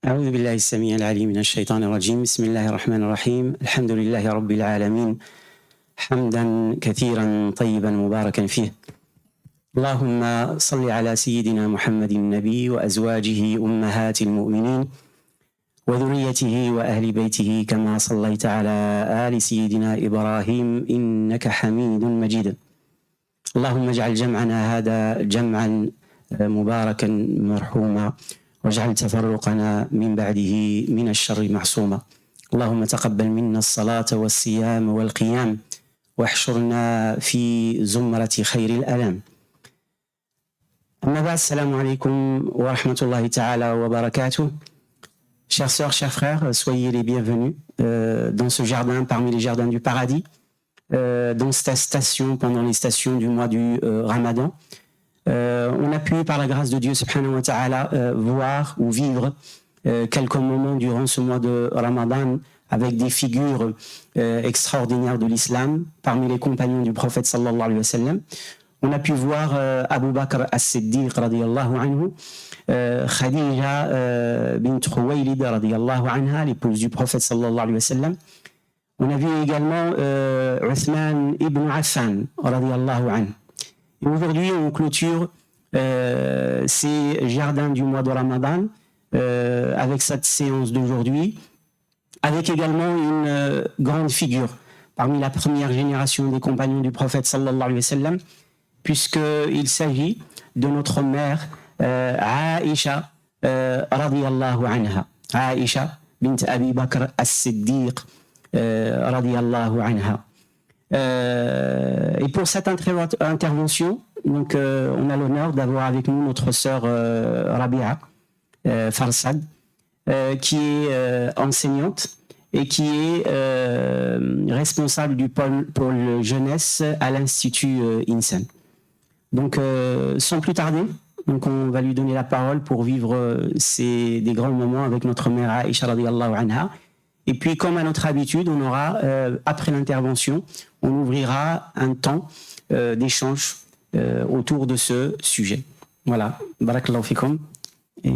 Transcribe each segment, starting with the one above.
أعوذ بالله السميع العليم من الشيطان الرجيم بسم الله الرحمن الرحيم الحمد لله رب العالمين حمدا كثيرا طيبا مباركا فيه اللهم صل على سيدنا محمد النبي وأزواجه أمهات المؤمنين وذريته وأهل بيته كما صليت على آل سيدنا إبراهيم إنك حميد مجيد اللهم اجعل جمعنا هذا جمعا مباركا مرحوما واجعل تفرقنا من بعده من الشر معصوما اللهم تقبل منا الصلاة والصيام والقيام واحشرنا في زمرة خير الأنام أما بعد السلام عليكم ورحمة الله تعالى وبركاته. Chères sœurs, chers frères, soyez les bienvenus dans ce jardin parmi les jardins du paradis, dans cette station pendant les stations du mois du Ramadan. On a pu, par la grâce de Dieu subhanahu wa ta'ala, voir ou vivre quelques moments durant ce mois de Ramadan avec des figures extraordinaires de l'islam parmi les compagnons du prophète sallallahu alayhi wa sallam. On a pu voir Abu Bakr as-Siddiq radiyallahu anhu, Khadija bint Khuwaylid radiyallahu anha, l'épouse du prophète sallallahu alayhi wa sallam. On a vu également Uthman ibn Affan radiyallahu anhu. Et aujourd'hui, on clôture ces jardins du mois de Ramadan avec cette séance d'aujourd'hui, avec également une grande figure parmi la première génération des compagnons du prophète sallallahu alayhi wa sallam, puisqu'il s'agit de notre mère Aïcha radiyallahu anha, Aïcha bint Abi Bakr as-Siddiq radiyallahu anha. Et pour cette intervention, donc, on a l'honneur d'avoir avec nous notre sœur Rabia Farsad, qui est enseignante et qui est responsable du pôle jeunesse à l'Institut INSEN. Donc, sans plus tarder, donc on va lui donner la parole pour vivre des grands moments avec notre mère Aïcha radiyallahu anha. Et puis, comme à notre habitude, on aura, après l'intervention, on ouvrira un temps d'échange autour de ce sujet. Voilà. Barakallahu fikum. Et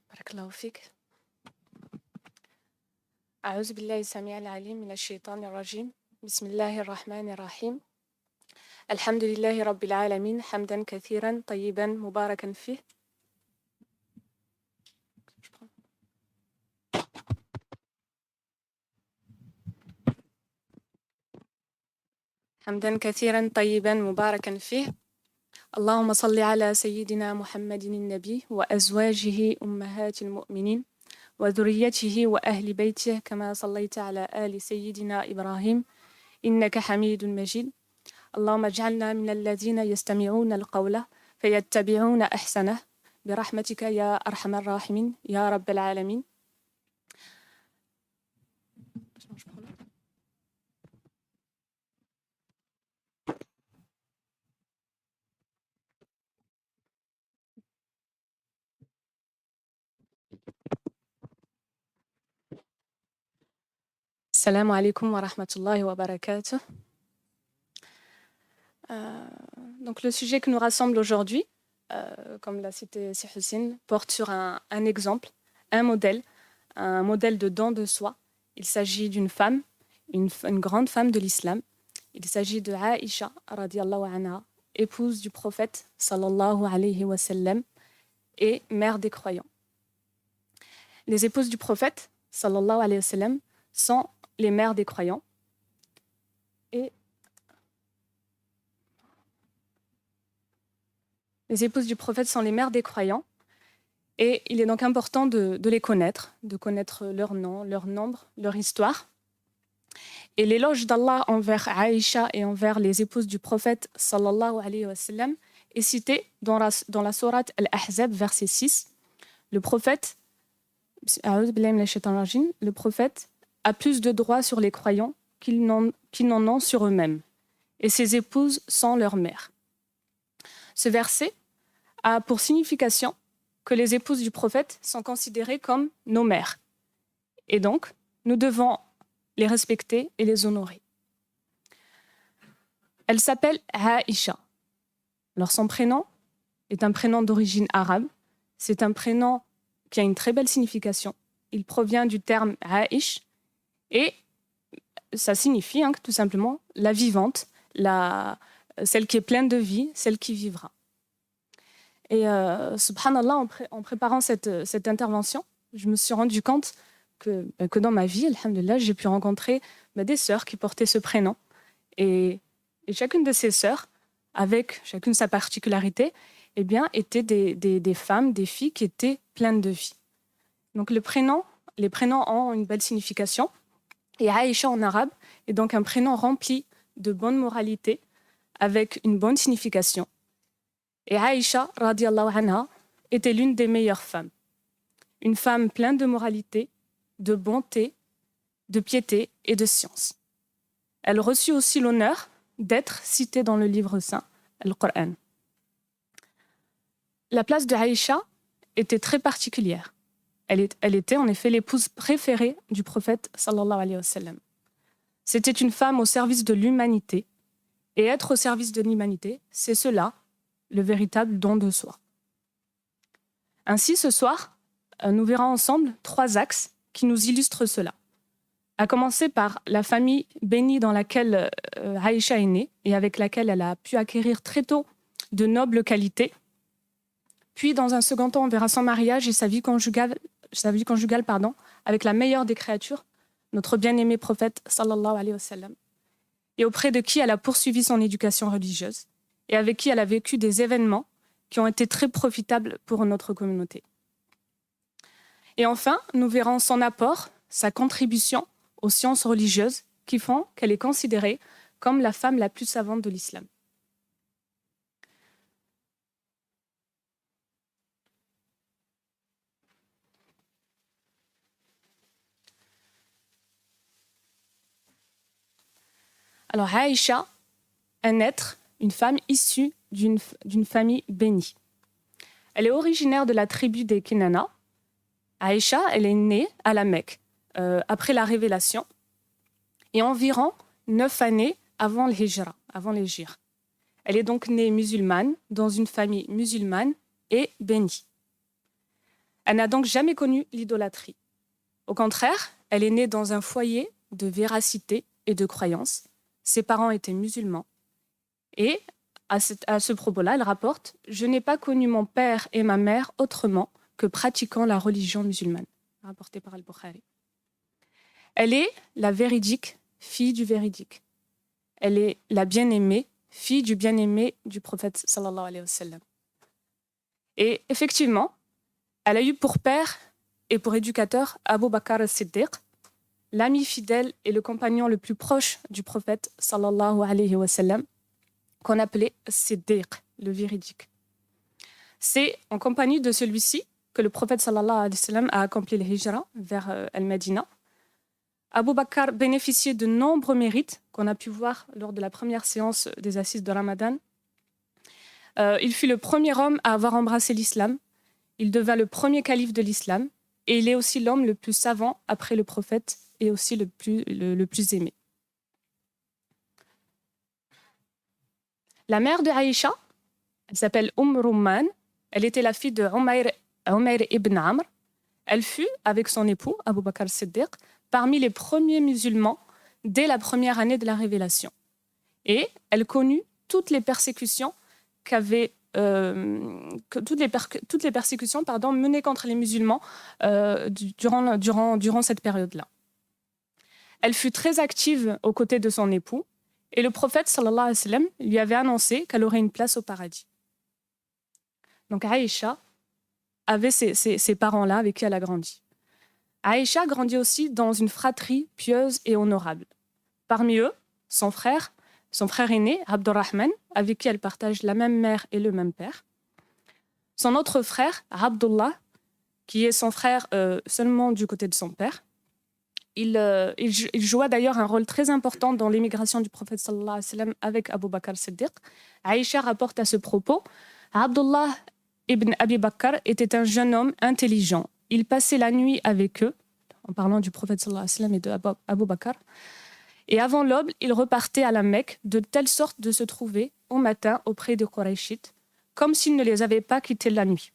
barakallahu fik. أعوذ بالله السميع العليم من الشيطان الرجيم بسم الله الرحمن الرحيم الحمد لله رب العالمين حمدا كثيرا طيبا مباركا فيه حمدا كثيرا طيبا مباركا فيه اللهم صل على سيدنا محمد النبي وأزواجه أمهات المؤمنين وذريته وأهل بيته كما صليت على آل سيدنا إبراهيم إنك حميد مجيد اللهم اجعلنا من الذين يستمعون القول فيتبعون أحسنه برحمتك يا أرحم الراحمين يا رب العالمين. Assalamu alaikum wa rahmatullahi wa barakatuh. Donc le sujet que nous rassemble aujourd'hui, comme l'a cité Si Hussein, porte sur un exemple, un modèle de don de soi. Il s'agit d'une femme, une grande femme de l'islam. Il s'agit de Aïcha radiyallahu anha, épouse du prophète sallallahu alayhi wa sallam et mère des croyants. Les épouses du prophète sallallahu alayhi wa sallam sont les mères des croyants. Et les épouses du prophète sont les mères des croyants. Et il est donc important de les connaître, de connaître leur nom, leur nombre, leur histoire. Et l'éloge d'Allah envers Aïcha et envers les épouses du prophète sallallahu alayhi wa sallam est cité dans la sourate Al-Ahzab, verset 6. Le prophète a plus de droits sur les croyants qu'ils n'en ont sur eux-mêmes. Et ses épouses sont leurs mères. Ce verset a pour signification que les épouses du prophète sont considérées comme nos mères. Et donc, nous devons les respecter et les honorer. Elle s'appelle Aïcha. Alors son prénom est un prénom d'origine arabe. C'est un prénom qui a une très belle signification. Il provient du terme Aïch et ça signifie tout simplement la vivante, celle qui est pleine de vie, celle qui vivra. Et subhanallah, en préparant cette intervention, je me suis rendu compte que dans ma vie, alhamdoulilah, j'ai pu rencontrer des sœurs qui portaient ce prénom. Et chacune de ces sœurs, avec chacune sa particularité, eh bien, étaient des femmes, des filles qui étaient pleines de vie. Donc les prénoms ont une belle signification. Et Aïcha en arabe est donc un prénom rempli de bonne moralité, avec une bonne signification. Et Aïcha, radiallahu anha, était l'une des meilleures femmes. Une femme pleine de moralité, de bonté, de piété et de science. Elle reçut aussi l'honneur d'être citée dans le livre saint, le Coran. La place de Aïcha était très particulière. Elle était en effet l'épouse préférée du prophète sallallahu alayhi wa sallam. C'était une femme au service de l'humanité. Et être au service de l'humanité, c'est cela, le véritable don de soi. Ainsi, ce soir, nous verrons ensemble 3 axes qui nous illustrent cela. À commencer par la famille bénie dans laquelle Aïcha est née et avec laquelle elle a pu acquérir très tôt de nobles qualités. Puis, dans un second temps, on verra son mariage et sa vie conjugale avec la meilleure des créatures, notre bien-aimé prophète sallallahu alayhi wa sallam, et auprès de qui elle a poursuivi son éducation religieuse et avec qui elle a vécu des événements qui ont été très profitables pour notre communauté. Et enfin, nous verrons son apport, sa contribution aux sciences religieuses qui font qu'elle est considérée comme la femme la plus savante de l'islam. Alors, Aïcha, un être, une femme issue d'une famille bénie. Elle est originaire de la tribu des Kinana. Aïcha, elle est née à la Mecque, après la révélation, et environ 9 années avant le Hijra, avant l'Hégire. Elle est donc née musulmane, dans une famille musulmane et bénie. Elle n'a donc jamais connu l'idolâtrie. Au contraire, elle est née dans un foyer de véracité et de croyance. Ses parents étaient musulmans. Et à ce propos-là, elle rapporte « Je n'ai pas connu mon père et ma mère autrement que pratiquant la religion musulmane », rapporté par Al-Bukhari. Elle est la véridique, fille du véridique. Elle est la bien-aimée, fille du bien-aimé du prophète sallallahu alayhi wa sallam. Et effectivement, elle a eu pour père et pour éducateur Abu Bakr as-Siddiq, l'ami fidèle et le compagnon le plus proche du prophète sallallahu alayhi wa sallam, qu'on appelait Siddiq, le véridique. C'est en compagnie de celui-ci que le prophète sallallahu alayhi wa sallam a accompli le hijra vers Al-Madina. Abu Bakr bénéficiait de nombreux mérites qu'on a pu voir lors de la première séance des assises de Ramadan. Il fut le premier homme à avoir embrassé l'islam. Il devint le premier calife de l'islam et il est aussi l'homme le plus savant après le prophète et aussi le plus aimé. La mère de Aïcha, elle s'appelle Rumman. Elle était la fille de Umayr ibn Amr. Elle fut, avec son époux, Abu Bakr as-Siddiq, parmi les premiers musulmans dès la première année de la révélation. Et elle connut toutes les persécutions menées contre les musulmans durant cette période-là. Elle fut très active aux côtés de son époux et le prophète sallallahu alayhi wa sallam lui avait annoncé qu'elle aurait une place au paradis. Donc Aïcha avait ces parents-là avec qui elle a grandi. Aïcha grandit aussi dans une fratrie pieuse et honorable. Parmi eux, son frère aîné, Abdurrahman, avec qui elle partage la même mère et le même père. Son autre frère, Abdullah, qui est son frère seulement du côté de son père. Il joua d'ailleurs un rôle très important dans l'émigration du prophète sallallahu alayhi wa sallam avec Abu Bakr as-Siddiq. Aïcha rapporte à ce propos, Abdullah ibn Abi Bakr était un jeune homme intelligent. Il passait la nuit avec eux, en parlant du prophète sallallahu alayhi wa sallam et de Abu Bakr. Et avant l'aube, il repartait à la Mecque de telle sorte de se trouver au matin auprès des Qurayshites, comme s'il ne les avait pas quittés la nuit.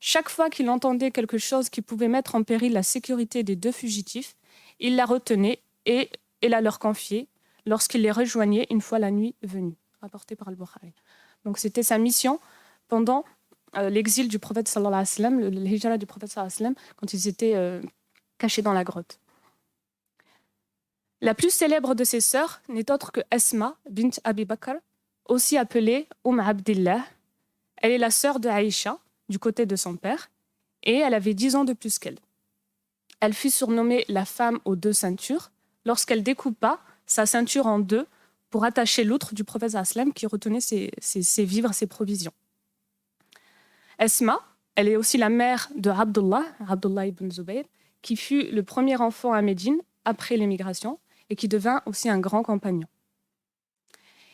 Chaque fois qu'il entendait quelque chose qui pouvait mettre en péril la sécurité des deux fugitifs, il la retenait et la leur confiait lorsqu'il les rejoignait une fois la nuit venue, rapporté par Al-Bukhari. Donc c'était sa mission pendant l'exil du prophète sallallahu alayhi wa sallam, le hijra du prophète sallallahu alayhi wa sallam, quand ils étaient cachés dans la grotte. La plus célèbre de ses sœurs n'est autre que Asma bint Abi Bakr, aussi appelée Abdillah. Elle est la sœur de Aïcha, du côté de son père, et elle avait 10 ans de plus qu'elle. Elle fut surnommée la femme aux 2 ceintures lorsqu'elle découpa sa ceinture en 2 pour attacher l'outre du prophète sallam qui retenait ses vivres, ses provisions. Asma, elle est aussi la mère de Abdullah ibn Zubayr, qui fut le premier enfant à Médine après l'émigration et qui devint aussi un grand compagnon.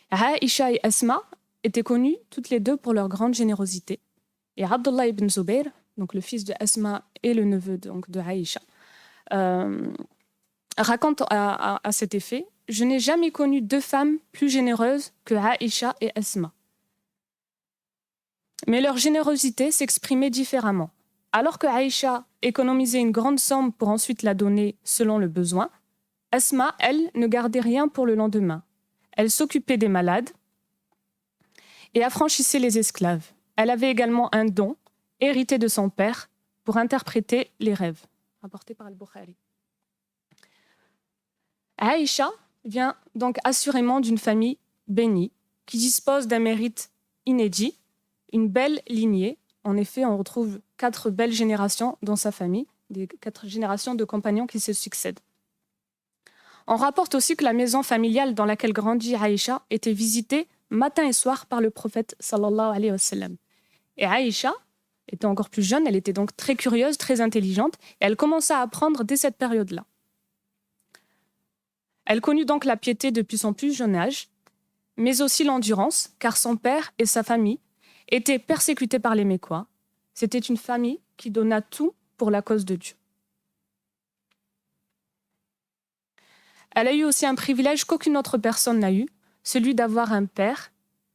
Aïcha et Asma étaient connues toutes les deux pour leur grande générosité. Et Abdullah ibn Zubayr, donc le fils de Asma et le neveu donc de Aïcha, raconte à cet effet « Je n'ai jamais connu 2 femmes plus généreuses que Aïcha et Asma. » Mais leur générosité s'exprimait différemment. Alors que Aïcha économisait une grande somme pour ensuite la donner selon le besoin, Asma, elle, ne gardait rien pour le lendemain. Elle s'occupait des malades et affranchissait les esclaves. Elle avait également un don, hérité de son père, pour interpréter les rêves, rapporté par Al-Bukhari. Aïcha vient donc assurément d'une famille bénie, qui dispose d'un mérite inédit, une belle lignée. En effet, on retrouve 4 belles générations dans sa famille, des 4 générations de compagnons qui se succèdent. On rapporte aussi que la maison familiale dans laquelle grandit Aïcha était visitée matin et soir par le prophète sallallahu alayhi wa sallam. Et Aïcha était encore plus jeune, elle était donc très curieuse, très intelligente, et elle commença à apprendre dès cette période-là. Elle connut donc la piété depuis son plus jeune âge, mais aussi l'endurance, car son père et sa famille étaient persécutés par les Mécois. C'était une famille qui donna tout pour la cause de Dieu. Elle a eu aussi un privilège qu'aucune autre personne n'a eu, celui d'avoir un père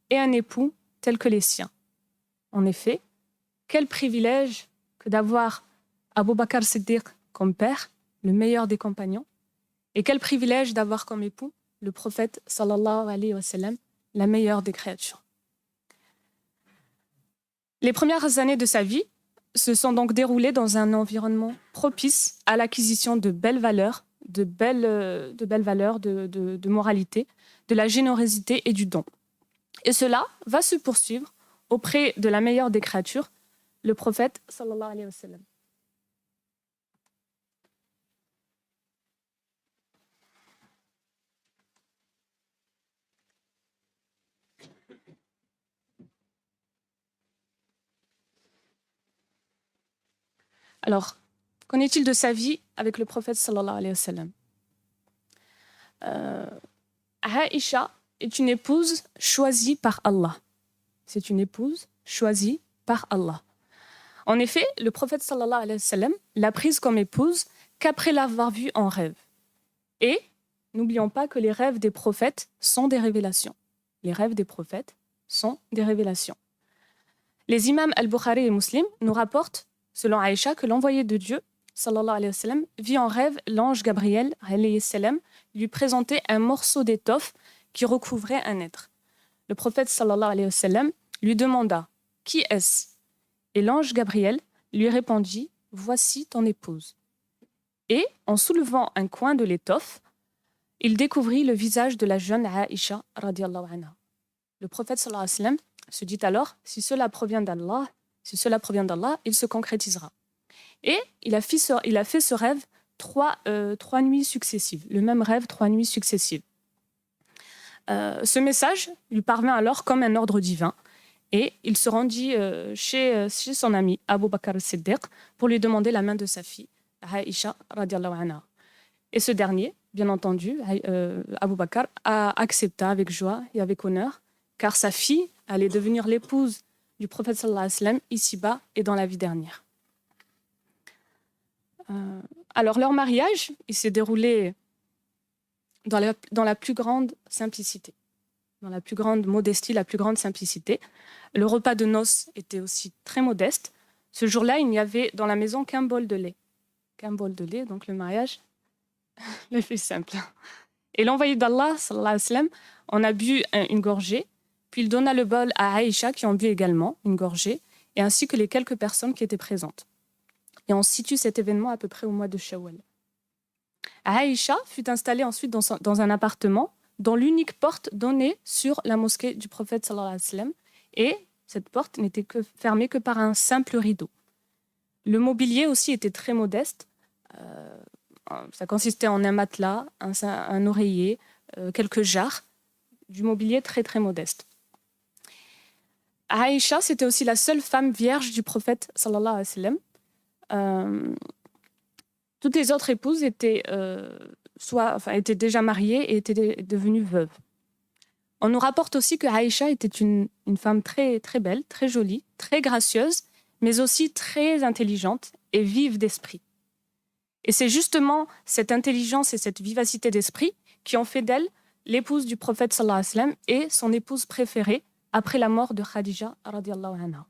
et un époux tels que les siens. En effet, quel privilège que d'avoir Abu Bakr Siddiq comme père, le meilleur des compagnons, et quel privilège d'avoir comme époux le prophète sallallahu alayhi wa sallam, la meilleure des créatures. Les premières années de sa vie se sont donc déroulées dans un environnement propice à l'acquisition de belles valeurs, de moralité, de la générosité et du don. Et cela va se poursuivre auprès de la meilleure des créatures, le prophète sallallahu alayhi wa sallam. Alors, qu'en est-il de sa vie avec le prophète sallallahu alayhi wa sallam? Aïcha est une épouse choisie par Allah. C'est une épouse choisie par Allah. En effet, le prophète sallallahu alayhi wa sallam l'a prise comme épouse qu'après l'avoir vue en rêve. Et n'oublions pas que les rêves des prophètes sont des révélations. Les rêves des prophètes sont des révélations. Les imams Al-Bukhari et Muslim nous rapportent, selon Aïcha, que l'envoyé de Dieu, sallallahu alayhi wa sallam, vit en rêve l'ange Gabriel, alayhi salam, lui présenter un morceau d'étoffe qui recouvrait un être. Le prophète, sallallahu alayhi wa sallam, lui demanda « Qui est-ce » Et l'ange Gabriel lui répondit « Voici ton épouse ». Et, en soulevant un coin de l'étoffe, il découvrit le visage de la jeune Aïcha, radiyallahu anha. Le prophète, sallallahu alayhi wa sallam, se dit alors « Si cela provient d'Allah, il se concrétisera. » Et il a fait ce rêve 3 nuits successives, le même rêve 3 nuits successives. Ce message lui parvint alors comme un ordre divin et il se rendit chez son ami Abu Bakr Siddiq pour lui demander la main de sa fille, Aïcha radiallahu anha. Et ce dernier, bien entendu, Abu Bakr, a accepté avec joie et avec honneur, car sa fille allait devenir l'épouse du prophète sallallahu alayhi wa sallam ici-bas et dans la vie dernière. Alors leur mariage, il s'est déroulé dans la plus grande simplicité, dans la plus grande modestie, la plus grande simplicité. Le repas de noces était aussi très modeste. Ce jour-là, il n'y avait dans la maison qu'un bol de lait. Qu'un bol de lait, donc le mariage le plus simple. Et l'envoyé d'Allah, sallallahu alayhi wa sallam, en a bu une gorgée, puis il donna le bol à Aïcha, qui en but également une gorgée, et ainsi que les quelques personnes qui étaient présentes. Et on situe cet événement à peu près au mois de Shawwal. Aïcha fut installée ensuite dans un appartement dont l'unique porte donnait sur la mosquée du prophète sallallahu alayhi wa sallam, et cette porte n'était fermée que par un simple rideau. Le mobilier aussi était très modeste. Ça consistait en un matelas, un oreiller, quelques jarres, du mobilier très très modeste. Aïcha, c'était aussi la seule femme vierge du prophète sallallahu alayhi wa sallam. Toutes les autres épouses étaient déjà mariées et étaient devenues veuves. On nous rapporte aussi que Aïcha était une femme très très belle, très jolie, très gracieuse, mais aussi très intelligente et vive d'esprit. Et c'est justement cette intelligence et cette vivacité d'esprit qui ont fait d'elle l'épouse du prophète sallallahu alayhi wa sallam et son épouse préférée après la mort de Khadija radiyallahu anha.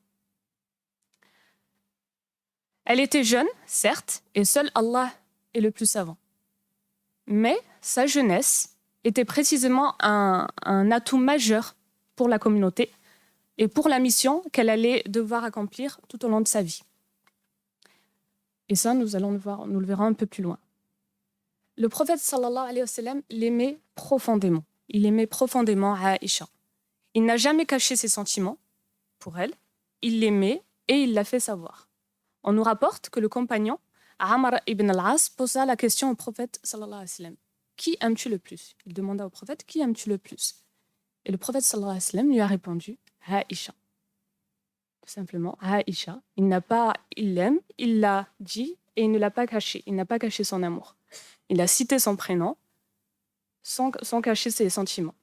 Elle était jeune, certes, et seul Allah est le plus savant. Mais sa jeunesse était précisément un atout majeur pour la communauté et pour la mission qu'elle allait devoir accomplir tout au long de sa vie. Et ça, nous le verrons un peu plus loin. Le prophète sallallahu alayhi wa sallam l'aimait profondément. Il aimait profondément Aïcha. Il n'a jamais caché ses sentiments pour elle. Il l'aimait et il l'a fait savoir. On nous rapporte que le compagnon Amr ibn al-As posa la question au prophète sallallahu alayhi wa sallam. Qui aimes-tu le plus? Il demanda au prophète, qui aimes-tu le plus? Et le prophète sallallahu alayhi wa sallam lui a répondu, Aïcha. Tout simplement, Aïcha. Il l'aime, il l'a dit et il ne l'a pas caché. Il n'a pas caché son amour. Il a cité son prénom sans cacher ses sentiments.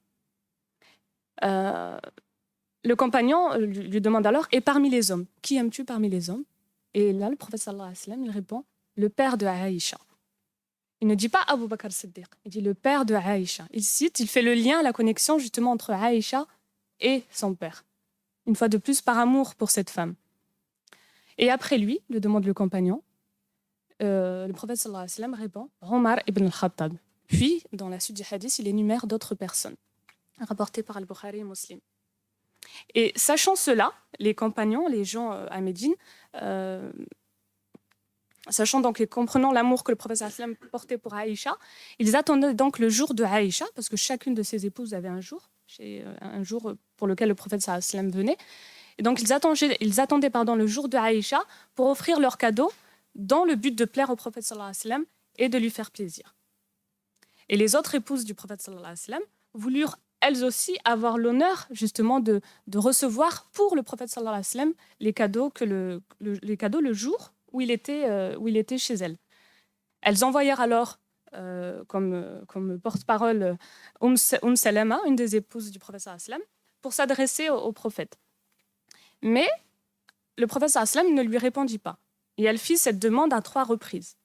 Le compagnon lui demande alors, et parmi les hommes, qui aimes-tu parmi les hommes? Et là, le prophète sallallahu alayhi wa sallam, il répond, le père de Aïcha. Il ne dit pas Abu Bakr Siddiq, il dit le père de Aïcha. Il fait le lien, la connexion justement entre Aïcha et son père. Une fois de plus, par amour pour cette femme. Et après lui, le demande le compagnon, le prophète sallallahu alayhi wa sallam répond Omar ibn al-Khattab. Puis, dans la suite du hadith, il énumère d'autres personnes, rapportées par Al-Bukhari et Muslim. Et sachant cela, les compagnons, les gens à Médine, sachant donc et comprenant l'amour que le prophète sallallahu alayhi wa sallam portait pour Aïcha, ils attendaient donc le jour de Aïcha, parce que chacune de ses épouses avait un jour pour lequel le prophète sallallahu alayhi wa sallam venait. Et donc ils attendaient le jour de Aïcha pour offrir leurs cadeaux dans le but de plaire au prophète sallallahu alayhi wa sallam et de lui faire plaisir. Et les autres épouses du prophète sallallahu alayhi wa sallam voulurent elles aussi avoir l'honneur justement de recevoir pour le prophète sallallahu alayhi wa sallam les cadeaux le jour où il était chez elles. Elles envoyèrent alors comme porte-parole Salama, une des épouses du prophète sallallahu alayhi wa sallam, pour s'adresser au prophète. Mais le prophète sallallahu alayhi wa sallam ne lui répondit pas. Et elle fit cette demande à 3 reprises.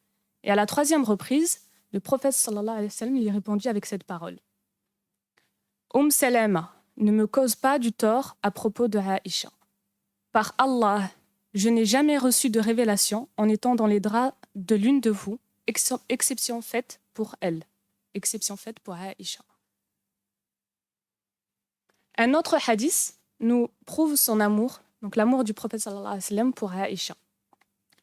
Et à la 3e reprise, le prophète sallallahu alayhi wa sallam lui répondit avec cette parole. Salama, ne me cause pas du tort à propos de Aïcha. Par Allah, je n'ai jamais reçu de révélation en étant dans les draps de l'une de vous, exception faite pour elle, exception faite pour Aïcha. Un autre hadith nous prouve son amour, donc l'amour du prophète sallallahu alayhi wa sallam pour Aïcha.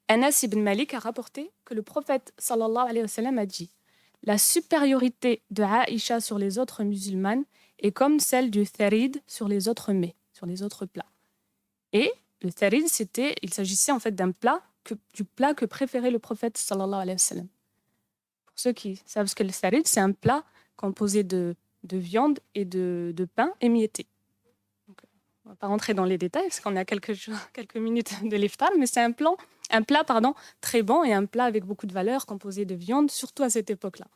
Anas ibn Malik a rapporté que le prophète sallallahu alayhi wa sallam a dit « La supériorité de Aïcha sur les autres musulmanes est comme celle du tharid sur les autres mets, sur les autres plats. » Et le tharid, il s'agissait en fait du plat que préférait le prophète sallallahu alayhi wa sallam. Pour ceux qui savent ce que le tharid, c'est un plat composé de viande et de pain émietté. Donc, on ne va pas rentrer dans les détails parce qu'on a quelques minutes de l'iftar, mais c'est un plat très bon et un plat avec beaucoup de valeur composé de viande, surtout à cette époque-là.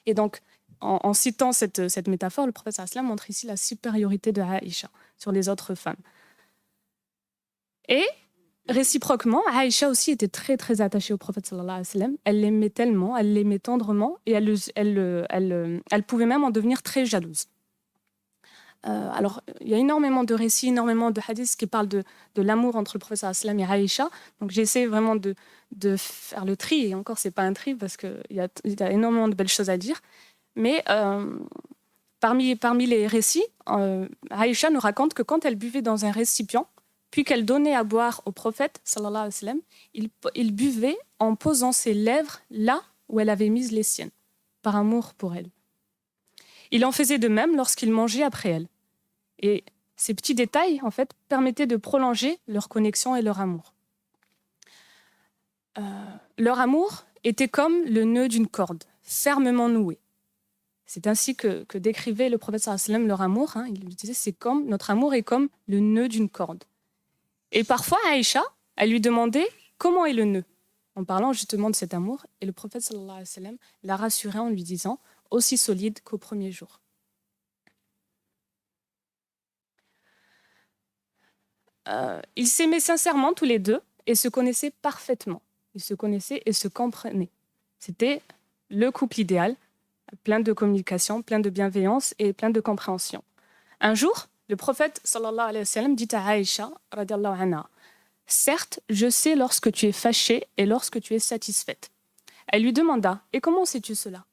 Et donc, en citant cette métaphore, le prophète sallallahu alayhi wa sallam montre ici la supériorité de Aïcha sur les autres femmes. Et réciproquement, Aïcha aussi était très très attachée au prophète sallallahu alayhi wa sallam. Elle l'aimait tellement, elle l'aimait tendrement et elle pouvait même en devenir très jalouse. Alors, il y a énormément de récits, énormément de hadiths qui parlent de l'amour entre le prophète sallallahu alayhi wa sallam et Aïcha. Donc, j'essaie vraiment de faire le tri. Et encore, ce n'est pas un tri parce qu'il y a énormément de belles choses à dire. Mais parmi les récits, Aïcha nous raconte que quand elle buvait dans un récipient, puis qu'elle donnait à boire au prophète, sallallahu alayhi wa sallam, il buvait en posant ses lèvres là où elle avait mis les siennes, par amour pour elle. Il en faisait de même lorsqu'il mangeait après elle. Et ces petits détails, en fait, permettaient de prolonger leur connexion et leur amour. Leur amour était comme le nœud d'une corde, fermement noué. C'est ainsi que décrivait le prophète sallallahu alayhi wa sallam leur amour. Il disait notre amour est comme le nœud d'une corde. Et parfois, Aïcha, elle lui demandait comment est le nœud, en parlant justement de cet amour. Et le prophète sallallahu alayhi wa sallam la rassurait en lui disant aussi solide qu'au premier jour. Ils s'aimaient sincèrement tous les deux et se connaissaient parfaitement. Ils se connaissaient et se comprenaient. C'était le couple idéal, plein de communication, plein de bienveillance et plein de compréhension. Un jour, le prophète sallallahu alayhi wa sallam dit à Aïcha, radiyallahu anha, « Certes, je sais lorsque tu es fâchée et lorsque tu es satisfaite. » Elle lui demanda, « Et comment sais-tu cela ?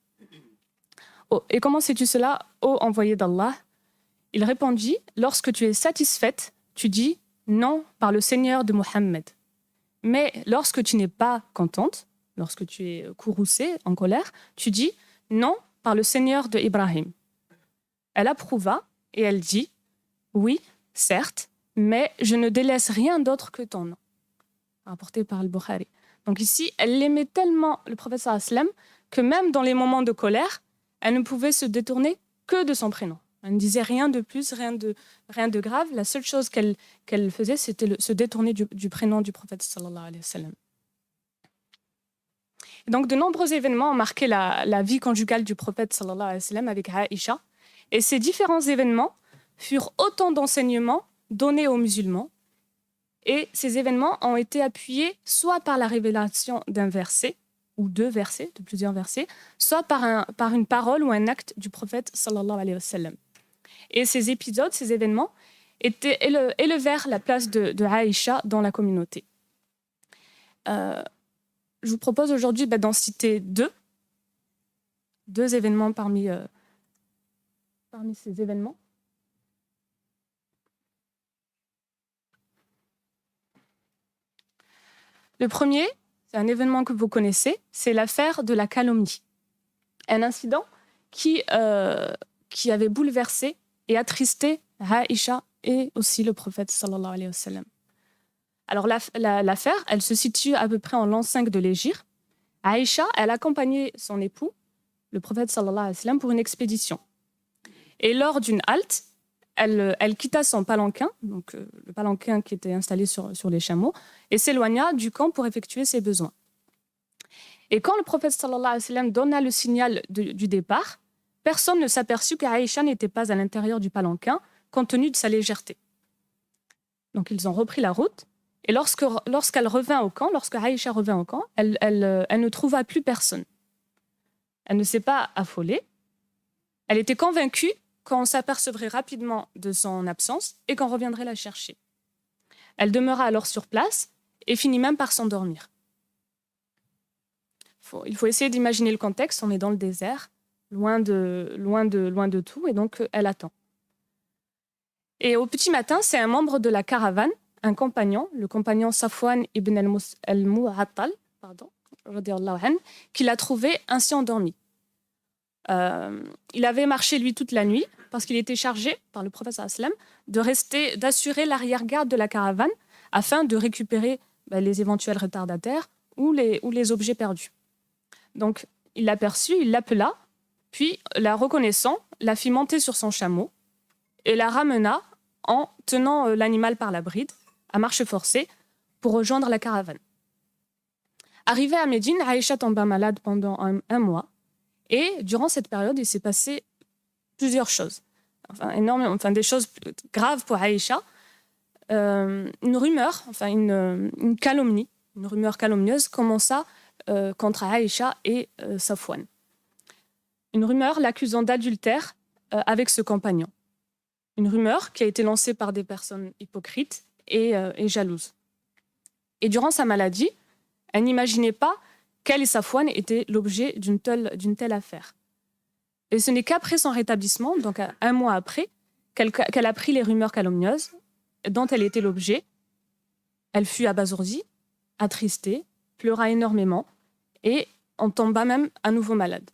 Et comment sais-tu cela, ô envoyé d'Allah ?» Il répondit, « Lorsque tu es satisfaite, tu dis « Non, par le Seigneur de Mohammed. » Mais lorsque tu n'es pas contente, lorsque tu es courroucée, en colère, tu dis « Non, par le Seigneur de Ibrahim. » Elle approuva et elle dit « Oui, certes, mais je ne délaisse rien d'autre que ton nom. » Rapporté par Al-Bukhari. Donc ici, elle aimait tellement le prophète sallallahu alayhi wa sallam que même dans les moments de colère, elle ne pouvait se détourner que de son prénom. Elle ne disait rien de plus, rien de grave. La seule chose qu'elle faisait, c'était se détourner du prénom du prophète sallallahu alayhi wa sallam. Et donc, de nombreux événements ont marqué la vie conjugale du prophète sallallahu alayhi wa sallam avec Aïcha. Et ces différents événements furent autant d'enseignements donnés aux musulmans. Et ces événements ont été appuyés soit par la révélation d'un verset, ou de plusieurs versets, soit par une parole ou un acte du prophète sallallahu alayhi wa sallam. Et ces épisodes, ces événements, élevèrent la place de Aïcha dans la communauté. Je vous propose aujourd'hui d'en citer deux événements parmi ces événements. Le premier, c'est un événement que vous connaissez, c'est l'affaire de la calomnie. Un incident qui avait bouleversé et attristé Aïcha et aussi le prophète sallallahu alayhi wa sallam. Alors l'affaire, elle se situe à peu près en l'an 5 de l'Hégire. Aïcha, elle accompagnait son époux, le prophète sallallahu alayhi wa sallam, pour une expédition. Et lors d'une halte, elle quitta son palanquin, donc le palanquin qui était installé sur les chameaux, et s'éloigna du camp pour effectuer ses besoins. Et quand le prophète sallallahu alayhi wa sallam donna le signal du départ, personne ne s'aperçut qu'Aïcha n'était pas à l'intérieur du palanquin, compte tenu de sa légèreté. Donc ils ont repris la route, et lorsqu'elle revint au camp, lorsque Aïcha revint au camp, elle ne trouva plus personne. Elle ne s'est pas affolée. Elle était convaincue qu'on s'apercevrait rapidement de son absence et qu'on reviendrait la chercher. Elle demeura alors sur place et finit même par s'endormir. Il faut essayer d'imaginer le contexte. On est dans le désert, loin de tout, et donc elle attend. Et au petit matin, c'est un membre de la caravane, un compagnon, le compagnon Safwan ibn al-Mu'attal, qui l'a trouvé ainsi endormi. Il avait marché, lui, toute la nuit, parce qu'il était chargé, par le prophète sallallahu alayhi wa sallam, d'assurer l'arrière-garde de la caravane afin de récupérer les éventuels retardataires ou les objets perdus. Donc, il l'aperçut, il l'appela, puis, la reconnaissant, la fit monter sur son chameau et la ramena en tenant l'animal par la bride, à marche forcée, pour rejoindre la caravane. Arrivée à Médine, Aïcha tomba malade pendant un mois. Et durant cette période, il s'est passé plusieurs choses. Des choses graves pour Aïcha. une rumeur, enfin une calomnie, une rumeur calomnieuse commença contre Aïcha et Safwan. Une rumeur l'accusant d'adultère avec ce compagnon. Une rumeur qui a été lancée par des personnes hypocrites et jalouses. Et durant sa maladie, elle n'imaginait pas qu'elle et Safwan étaient l'objet d'une telle affaire. Et ce n'est qu'après son rétablissement, donc 1 mois après, qu'elle apprit les rumeurs calomnieuses dont elle était l'objet. Elle fut abasourdie, attristée, pleura énormément et en tomba même à nouveau malade.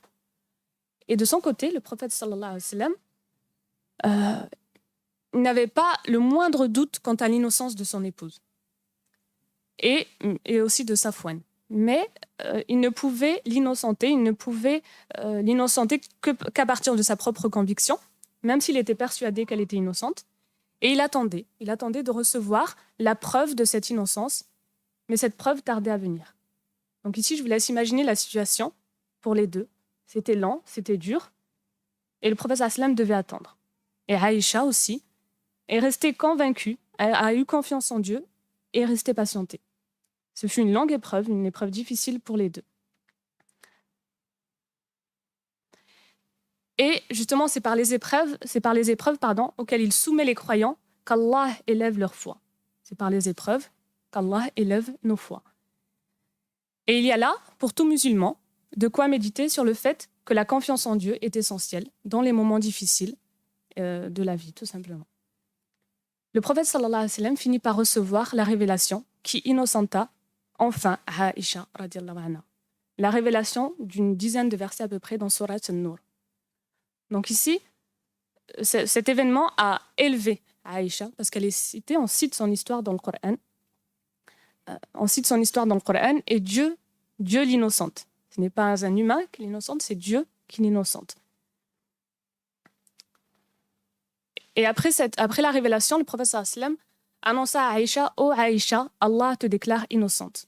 Et de son côté, le prophète sallallahu alayhi wa sallam n'avait pas le moindre doute quant à l'innocence de son épouse et aussi de Safwan. Mais il ne pouvait l'innocenter, qu'à partir de sa propre conviction, même s'il était persuadé qu'elle était innocente. Et il attendait de recevoir la preuve de cette innocence, mais cette preuve tardait à venir. Donc ici, je vous laisse imaginer la situation pour les deux. C'était lent, c'était dur, et le prophète sallam devait attendre. Et Aïcha aussi est restée convaincue, a eu confiance en Dieu et est restée patientée. Ce fut une longue épreuve, une épreuve difficile pour les deux. Et justement, c'est par les épreuves auxquelles il soumet les croyants qu'Allah élève leur foi. C'est par les épreuves qu'Allah élève nos foi. Et il y a là, pour tout musulman, de quoi méditer sur le fait que la confiance en Dieu est essentielle dans les moments difficiles de la vie, tout simplement. Le prophète sallallahu alayhi wa sallam finit par recevoir la révélation qui innocenta enfin Aïcha radiallahu anha. La révélation d'une dizaine de versets à peu près dans Surat An-Nur. Donc ici, cet événement a élevé Aïcha parce qu'elle est citée, on cite son histoire dans le Coran. Et Dieu l'innocente. Ce n'est pas un humain qui l'innocente, c'est Dieu qui l'innocente. Et après la révélation, le prophète sallallahu alayhi wa sallam annonça à Aïcha: « Oh Aïcha, Allah te déclare innocente. »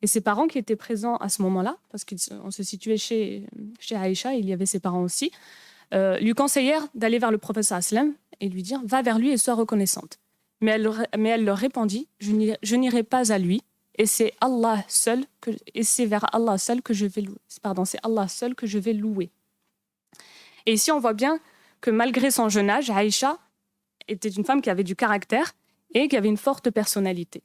Et ses parents qui étaient présents à ce moment-là, parce qu'on se situait chez Aïcha, il y avait ses parents aussi, lui conseillèrent d'aller vers le prophète sallallahu alayhi wa sallam et lui dire: « Va vers lui et sois reconnaissante. » Mais elle leur répondit: « Je n'irai pas à lui, et c'est vers Allah seul que je vais louer. C'est Allah seul que je vais louer. » Et ici, on voit bien que malgré son jeune âge, Aïcha était une femme qui avait du caractère et qui avait une forte personnalité.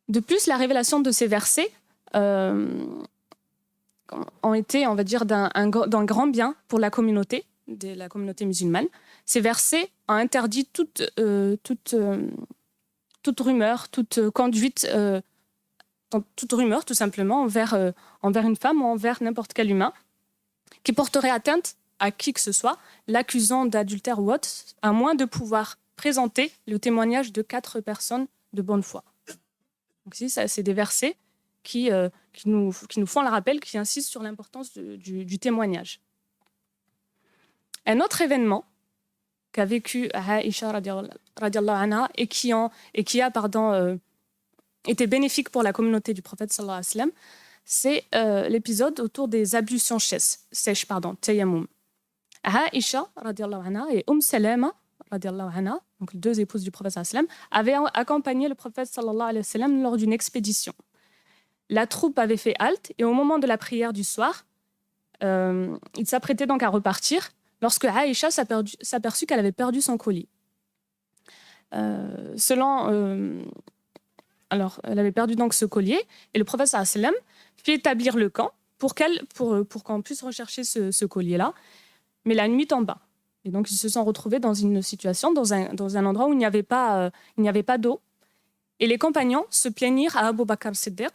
De plus, la révélation de ces versets ont été, on va dire, d'un grand bien pour la communauté musulmane. Ces versets ont interdit toute rumeur, toute conduite, toute rumeur tout simplement envers une femme ou envers n'importe quel humain qui porterait atteinte à qui que ce soit, l'accusant d'adultère ou autre, à moins de pouvoir présenter le témoignage de 4 personnes de bonne foi. Donc ici, c'est des versets qui nous font le rappel, qui insistent sur l'importance du témoignage. Un autre événement qu'a vécu Aïcha radiallahu anha et qui a été bénéfique pour la communauté du prophète sallallahu alayhi wa sallam, c'est l'épisode autour des ablutions sèches, tayammum. Aïcha radiallahu anha et Salama radiallahu anha, donc 2 épouses du prophète sallallahu alayhi wa sallam, avaient accompagné le prophète sallallahu alayhi wa sallam lors d'une expédition. La troupe avait fait halte et au moment de la prière du soir, il s'apprêtait donc à repartir lorsque Aïcha s'aperçut qu'elle avait perdu son collier. Elle avait perdu donc ce collier et le prophète sallallahu alayhi wa sallam fit établir le camp pour qu'on puisse rechercher ce collier-là. Mais la nuit tomba. Et donc, ils se sont retrouvés dans une situation, dans un endroit où il n'y avait pas d'eau. Et les compagnons se plaignirent à Abu Bakr Siddiq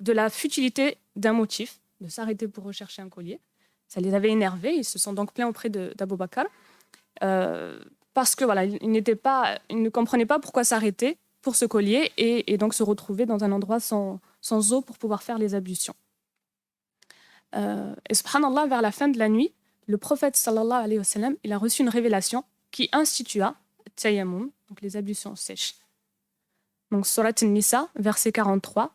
de la futilité d'un motif, de s'arrêter pour rechercher un collier. Ça les avait énervés. Ils se sont donc plaints auprès d'Abu Bakr parce que voilà, ils ne comprenaient pas pourquoi s'arrêter pour ce collier et donc se retrouver dans un endroit sans eau pour pouvoir faire les ablutions. Et subhanallah, vers la fin de la nuit, le prophète sallallahu alayhi wa sallam, il a reçu une révélation qui institua tayammum, donc les ablutions sèches. Donc Surat An-Nisa, verset 43.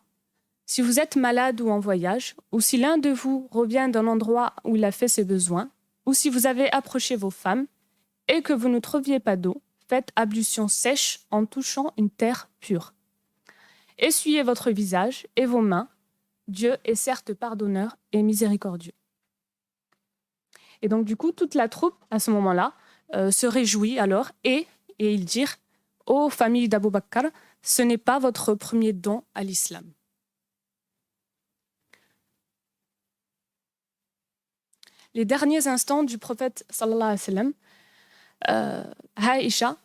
Si vous êtes malade ou en voyage, ou si l'un de vous revient d'un endroit où il a fait ses besoins, ou si vous avez approché vos femmes, et que vous ne trouviez pas d'eau, faites ablution sèche en touchant une terre pure. Essuyez votre visage et vos mains. Dieu est certes pardonneur et miséricordieux. Et donc, du coup, toute la troupe, à ce moment-là, se réjouit alors et ils dirent « Ô famille d'Abou Bakr, ce n'est pas votre premier don à l'islam. » Les derniers instants du prophète sallallahu alayhi wa sallam, Aïcha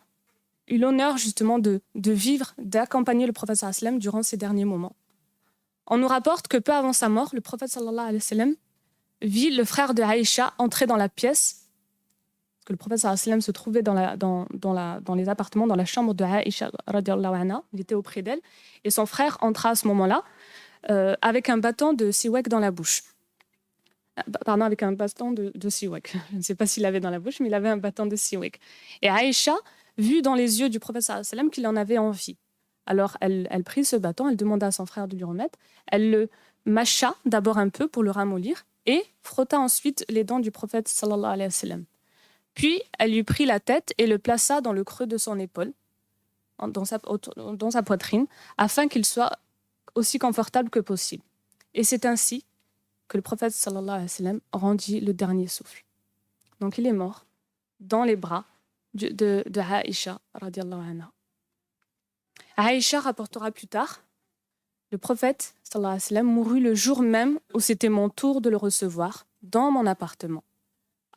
eut l'honneur justement de vivre, d'accompagner le prophète sallallahu alayhi wa sallam durant ces derniers moments. On nous rapporte que peu avant sa mort, le prophète sallallahu alayhi wa sallam vit le frère de Aïcha entrer dans la pièce, parce que le prophète sallallahu alayhi wa sallam se trouvait dans les appartements, dans la chambre de Aïcha radiallahu anha, il était auprès d'elle, et son frère entra à ce moment-là avec un bâton de siwak dans la bouche. Pardon, avec un bâton de siwak. Je ne sais pas s'il l'avait dans la bouche, mais il avait un bâton de siwak. Et Aïcha vit dans les yeux du prophète sallallahu alayhi wa sallam qu'il en avait envie. Alors elle prit ce bâton, elle demanda à son frère de lui remettre, elle le mâcha d'abord un peu pour le ramollir et frotta ensuite les dents du prophète sallallahu alayhi wa sallam. Puis elle lui prit la tête et le plaça dans le creux de son épaule, dans sa poitrine, afin qu'il soit aussi confortable que possible. Et c'est ainsi que le prophète sallallahu alayhi wa sallam rendit le dernier souffle. Donc il est mort dans les bras de Aïcha radiallahu anha. Aïcha rapportera plus tard, le prophète sallallahu alayhi wa sallam mourut le jour même où c'était mon tour de le recevoir dans mon appartement.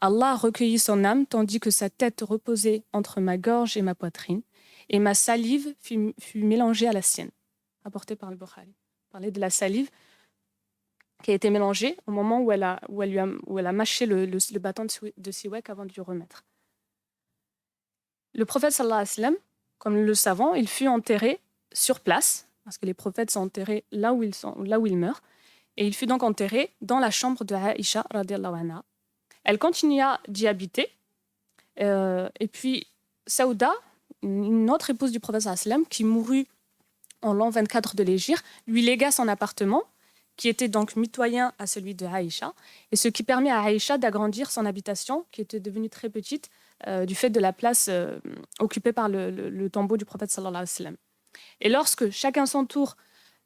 Allah recueillit son âme tandis que sa tête reposait entre ma gorge et ma poitrine, et ma salive fut mélangée à la sienne. Rapporté par le Bukhari. Parler de la salive qui a été mélangée au moment où elle a mâché le bâton de siwak avant de lui remettre. Le prophète sallallahu alayhi wa sallam, comme nous le savons, il fut enterré sur place, parce que les prophètes sont enterrés là où ils meurent, et il fut donc enterré dans la chambre de Aïcha radiallahu anha. Elle continua d'y habiter, et puis Saouda, une autre épouse du prophète sallallahu alayhi wa sallam, qui mourut en l'an 24 de l'Hégire, lui légua son appartement, qui était donc mitoyen à celui de Aïcha, et ce qui permet à Aïcha d'agrandir son habitation, qui était devenue très petite, du fait de la place occupée par le tombeau du prophète sallallahu alayhi wa sallam. Et lorsque, chacun son tour,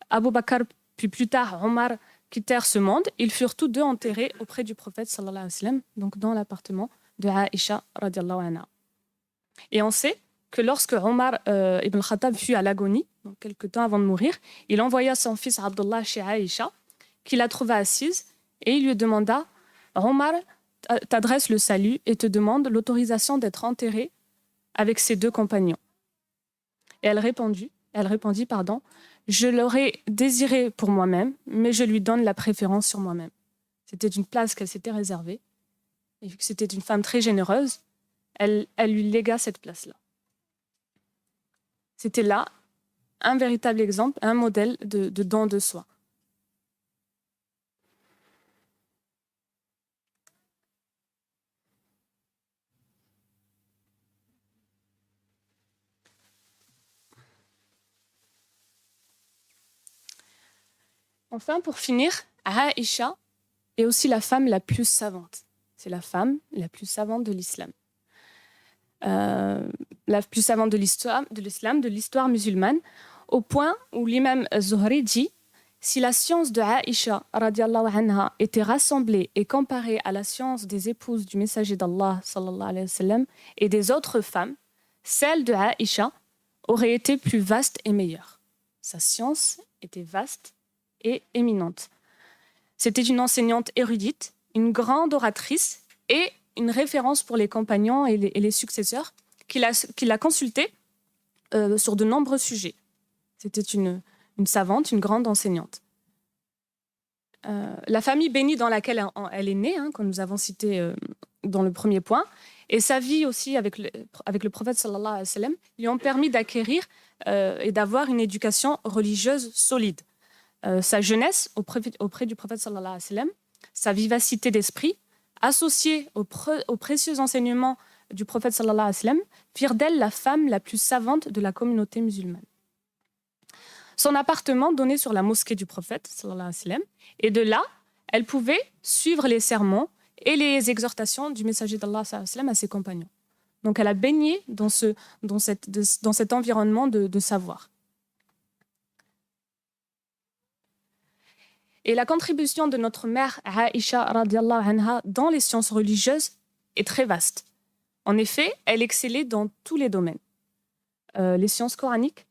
Abu Bakr puis plus tard Omar quittèrent ce monde, ils furent tous deux enterrés auprès du prophète sallallahu alayhi wa sallam, donc dans l'appartement de Aïcha radiallahu anha. Et on sait que lorsque Omar ibn Khattab fut à l'agonie, donc quelques temps avant de mourir, il envoya son fils Abdullah chez Aïcha, qui la trouva assise, et il lui demanda « Omar t'adresse le salut et te demande l'autorisation d'être enterré avec ses deux compagnons. » Et elle répondit, « Je l'aurais désiré pour moi-même, mais je lui donne la préférence sur moi-même. » C'était une place qu'elle s'était réservée, et vu que c'était une femme très généreuse, elle lui légua cette place-là. C'était là un véritable exemple, un modèle de don de soi. Enfin, pour finir, Aïcha est aussi la femme la plus savante. C'est la femme la plus savante de l'islam. La plus savante de l'islam, de l'histoire musulmane, au point où l'imam Zuhri dit « Si la science de Aïcha radiallahu anha était rassemblée et comparée à la science des épouses du messager d'Allah sallallahu alayhi wa sallam et des autres femmes, celle de Aïcha aurait été plus vaste et meilleure. » Sa science était vaste et éminente. C'était une enseignante érudite, une grande oratrice et une référence pour les compagnons et les successeurs qui l'a consultée sur de nombreux sujets. C'était une savante, une grande enseignante. La famille bénie dans laquelle elle est née, comme nous avons cité dans le premier point, et sa vie aussi avec le prophète sallallahu alayhi wa sallam, lui ont permis d'acquérir et d'avoir une éducation religieuse solide. Sa jeunesse auprès du prophète sallallahu alayhi wa sallam, sa vivacité d'esprit, associée aux précieux enseignements du prophète sallallahu alayhi wa sallam, firent d'elle la femme la plus savante de la communauté musulmane. Son appartement donnait sur la mosquée du prophète sallallahu alayhi wa sallam, et de là, elle pouvait suivre les sermons et les exhortations du messager d'Allah sallallahu alayhi wa sallam à ses compagnons. Donc elle a baigné dans cet environnement de savoir. Et la contribution de notre mère Aïcha radiallahu anha dans les sciences religieuses est très vaste. En effet, elle excellait dans tous les domaines. Les sciences coraniques,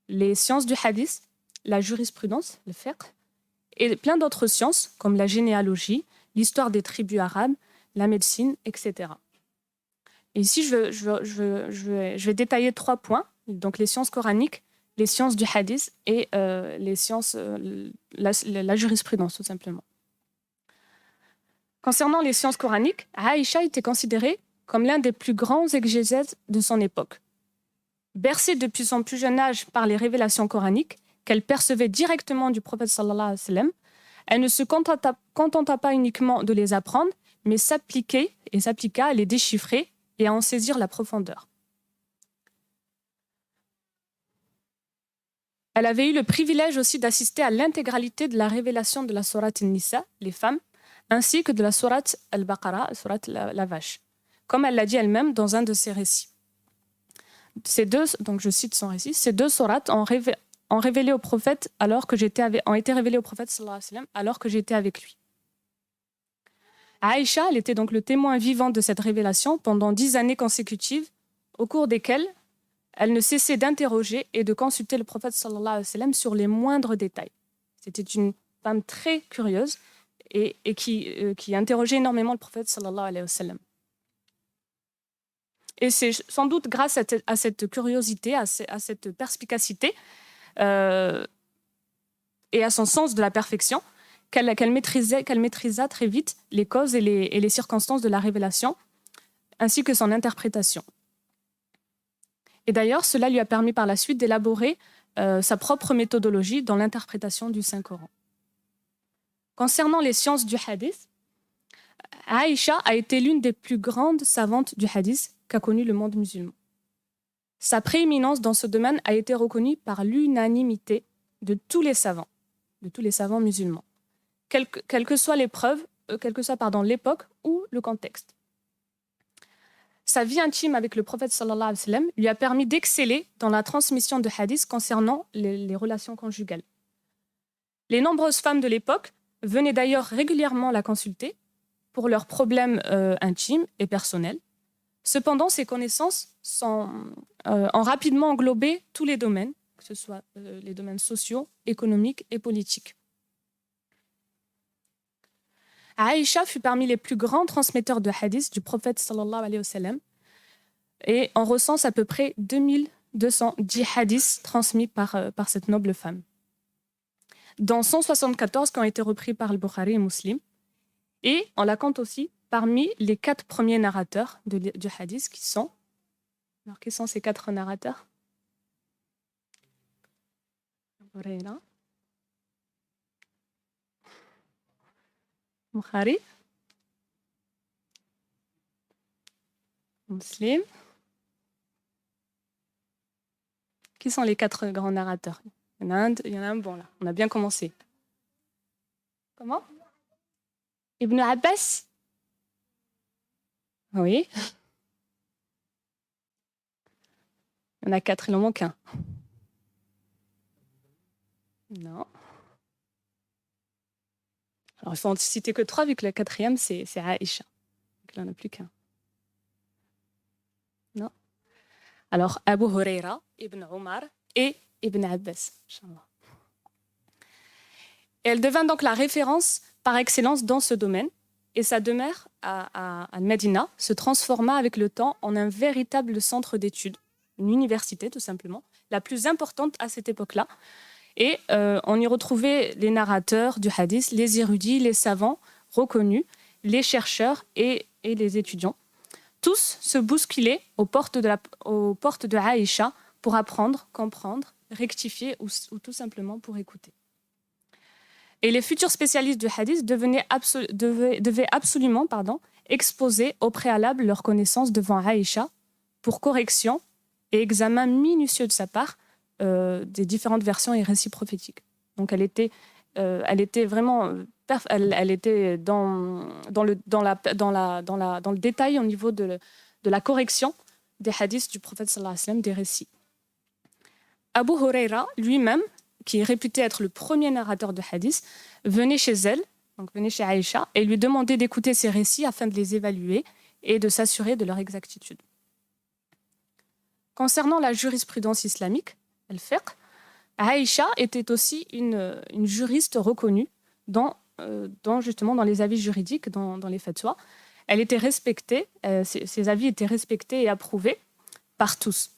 les sciences du hadith, la jurisprudence, le fiqh, et plein d'autres sciences comme la généalogie, l'histoire des tribus arabes, la médecine, etc. Et ici, je vais détailler 3 points. Donc les sciences coraniques, les sciences du hadith et les sciences, la jurisprudence, tout simplement. Concernant les sciences coraniques, Aïcha était considérée comme l'un des plus grands exégètes de son époque. Bercée depuis son plus jeune âge par les révélations coraniques qu'elle percevait directement du prophète sallallahu alayhi wa sallam, elle ne se contenta pas uniquement de les apprendre, mais s'appliqua à les déchiffrer et à en saisir la profondeur. Elle avait eu le privilège aussi d'assister à l'intégralité de la révélation de la sourate An-Nisa, les femmes, ainsi que de la sourate Al-Baqarah, la sourate la vache, comme elle l'a dit elle-même dans un de ses récits. Donc je cite son récit, ces 2 sourates ont été révélées au prophète sallallahu alayhi wa sallam, alors que j'étais avec lui. Aïcha, elle était donc le témoin vivant de cette révélation pendant 10 années consécutives, au cours desquelles elle ne cessait d'interroger et de consulter le prophète sallallahu alayhi wa sallam sur les moindres détails. C'était une femme très curieuse et qui interrogeait énormément le prophète sallallahu alayhi wa sallam. Et c'est sans doute grâce à cette curiosité, à cette perspicacité et à son sens de la perfection qu'elle maîtrisa très vite les causes et les circonstances de la révélation, ainsi que son interprétation. Et d'ailleurs, cela lui a permis par la suite d'élaborer sa propre méthodologie dans l'interprétation du Saint-Coran. Concernant les sciences du hadith, Aïcha a été l'une des plus grandes savantes du hadith qu'a connu le monde musulman. Sa prééminence dans ce domaine a été reconnue par l'unanimité de tous les savants musulmans, quelle que soit l'époque ou le contexte. Sa vie intime avec le prophète sallallahu alayhi wa sallam lui a permis d'exceller dans la transmission de hadiths concernant les relations conjugales. Les nombreuses femmes de l'époque venaient d'ailleurs régulièrement la consulter pour leurs problèmes intimes et personnels. Cependant, ses connaissances ont rapidement englobé tous les domaines, que ce soit les domaines sociaux, économiques et politiques. Aïcha fut parmi les plus grands transmetteurs de hadiths du prophète sallallahu alayhi wa sallam et on recense à peu près 2210 hadiths transmis par cette noble femme, dont 174 qui ont été repris par le Bukhari et Muslim. Et on la compte aussi parmi les 4 premiers narrateurs du hadith qui sont... Alors, quels sont ces 4 narrateurs? Bukhari, Muslim. Qui sont les 4 grands narrateurs? Il y en a un bon là. On a bien commencé. Comment? Ibn Abbas? Oui. Il y en a 4, il en manque un. Non. Alors, il faut en citer que 3, vu que la 4e, c'est Aïcha. Donc, il n'en a plus qu'un. Non. Alors, Abu Huraira, Ibn Omar et Ibn Abbas. Inch'Allah. Et elle devint donc la référence par excellence dans ce domaine. Et sa demeure à Médina se transforma avec le temps en un véritable centre d'études, une université tout simplement, la plus importante à cette époque-là. Et on y retrouvait les narrateurs du hadith, les érudits, les savants reconnus, les chercheurs et les étudiants. Tous se bousculaient aux portes de Aïcha pour apprendre, comprendre, rectifier ou tout simplement pour écouter. Et les futurs spécialistes du hadith devaient absolument exposer au préalable leurs connaissances devant Aïcha pour correction et examen minutieux de sa part des différentes versions et récits prophétiques. Donc elle était vraiment elle était dans le détail au niveau de la correction des hadiths du prophète sallallahu alayhi wa sallam, des récits. Abu Huraira lui-même, qui est réputé être le premier narrateur de hadiths, venait chez elle, donc venait chez Aïcha, et lui demandait d'écouter ses récits afin de les évaluer et de s'assurer de leur exactitude. Concernant la jurisprudence islamique, al-fiqh, Aïcha était aussi une juriste reconnue justement dans les avis juridiques, dans les fatwas. Elle était respectée, ses avis étaient respectés et approuvés par tous.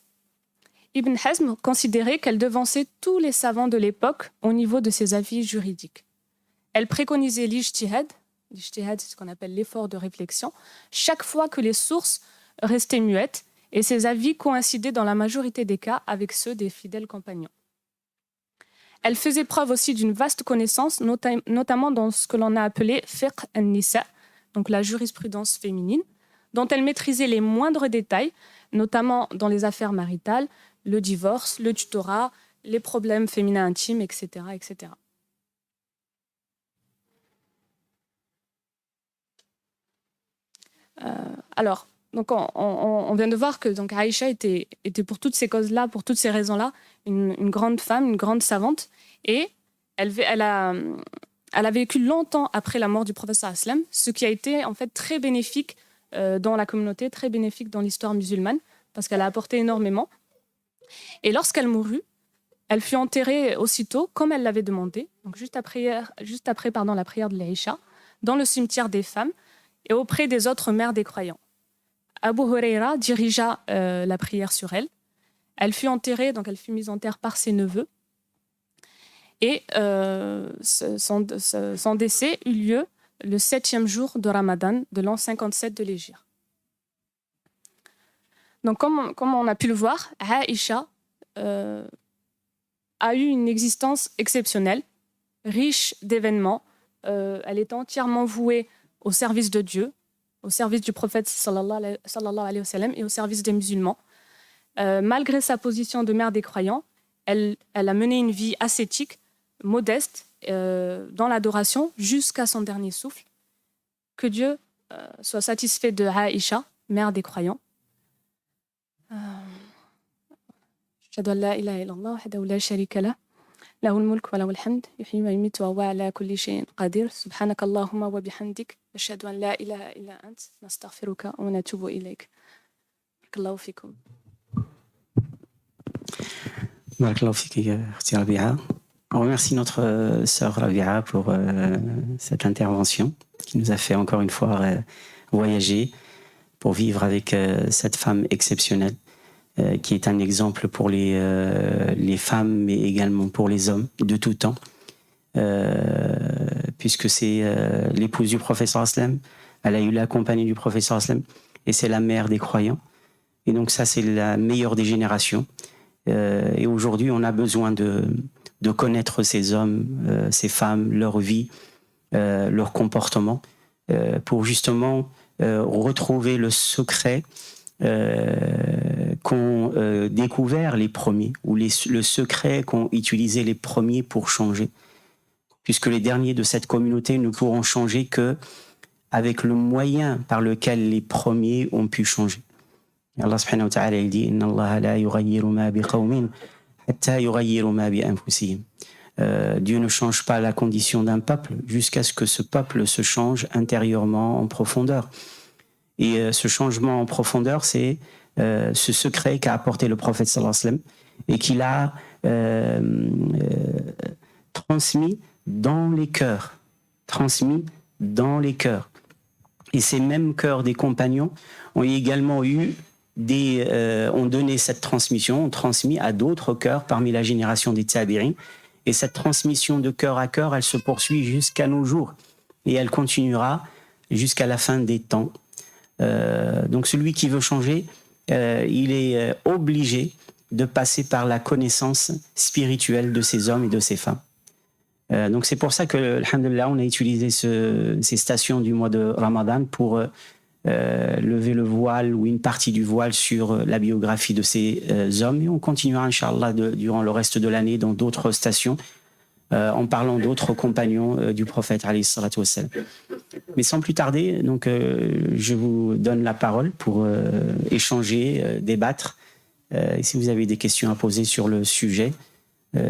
Ibn Hazm considérait qu'elle devançait tous les savants de l'époque au niveau de ses avis juridiques. Elle préconisait l'ijtihad, l'ijtihad c'est ce qu'on appelle l'effort de réflexion, chaque fois que les sources restaient muettes et ses avis coïncidaient dans la majorité des cas avec ceux des fidèles compagnons. Elle faisait preuve aussi d'une vaste connaissance, notamment dans ce que l'on a appelé fiqh an-nisa, donc la jurisprudence féminine, dont elle maîtrisait les moindres détails, notamment dans les affaires maritales, le divorce, le tutorat, les problèmes féminins intimes, etc. etc. Alors, donc on vient de voir que donc Aïcha était pour toutes ces causes-là, pour toutes ces raisons-là, une grande femme, une grande savante, et elle a vécu longtemps après la mort du prophète sallallahu alayhi wa sallam, ce qui a été en fait très bénéfique dans la communauté, très bénéfique dans l'histoire musulmane, parce qu'elle a apporté énormément. Et lorsqu'elle mourut, elle fut enterrée aussitôt, comme elle l'avait demandé, donc juste après la prière de l'Aïcha, dans le cimetière des femmes et auprès des autres mères des croyants. Abu Huraira dirigea la prière sur elle. Elle fut enterrée, donc elle fut mise en terre par ses neveux. Et son décès eut lieu le 7e jour de Ramadan de l'an 57 de l'Hégire. Donc, comme on a pu le voir, Aïcha a eu une existence exceptionnelle, riche d'événements. Elle est entièrement vouée au service de Dieu, au service du prophète sallallahu alayhi wa sallam et au service des musulmans. Malgré sa position de mère des croyants, elle a mené une vie ascétique, modeste, dans l'adoration jusqu'à son dernier souffle. Que Dieu soit satisfait de Aïcha, mère des croyants. أشهد أن لا إله إلا الله وحده لا شريك له له الملك وله الحمد يحيي ويميت وهو على كل شيء قدير سبحانك اللهم وبحمدك أشهد أن لا إله إلا أنت نستغفرك ونتوب إليك بارك الله فيكم. بارك الله فيك أختي ربيعة. On remercie notre sœur Rabia pour cette intervention qui nous a fait encore une fois voyager pour vivre avec cette femme exceptionnelle qui est un exemple pour les femmes mais également pour les hommes de tout temps puisque c'est l'épouse du prophète sallallahu alayhi wa sallam, elle a eu la compagnie du prophète sallallahu alayhi wa sallam et c'est la mère des croyants et donc ça c'est la meilleure des générations et aujourd'hui on a besoin de connaître ces hommes, ces femmes, leur vie, leur comportement pour justement retrouver le secret qu'ont découvert les premiers, ou le secret qu'ont utilisé les premiers pour changer. Puisque les derniers de cette communauté ne pourront changer qu'avec le moyen par lequel les premiers ont pu changer. Et Allah subhanahu wa ta'ala il dit « Inna Allah la yughayyiru ma bi qawmin hatta yughayyiru ma bi anfusihim » Dieu ne change pas la condition d'un peuple jusqu'à ce que ce peuple se change intérieurement en profondeur. Et ce changement en profondeur, c'est ce secret qu'a apporté le prophète sallallahu alayhi wa sallam et qu'il a transmis dans les cœurs. Et ces mêmes cœurs des compagnons ont également ont donné cette transmission, ont transmis à d'autres cœurs parmi la génération des tabi'in. Et cette transmission de cœur à cœur, elle se poursuit jusqu'à nos jours. Et elle continuera jusqu'à la fin des temps. Donc celui qui veut changer, il est obligé de passer par la connaissance spirituelle de ces hommes et de ces femmes. Donc c'est pour ça que, alhamdoulilah, on a utilisé ces stations du mois de Ramadan pour lever le voile ou une partie du voile sur la biographie de ces hommes. Et on continuera, Inch'Allah, durant le reste de l'année dans d'autres stations en parlant d'autres compagnons du prophète, alayhi salatu wassalam. Mais sans plus tarder, donc, je vous donne la parole pour échanger, débattre. Et si vous avez des questions à poser sur le sujet, à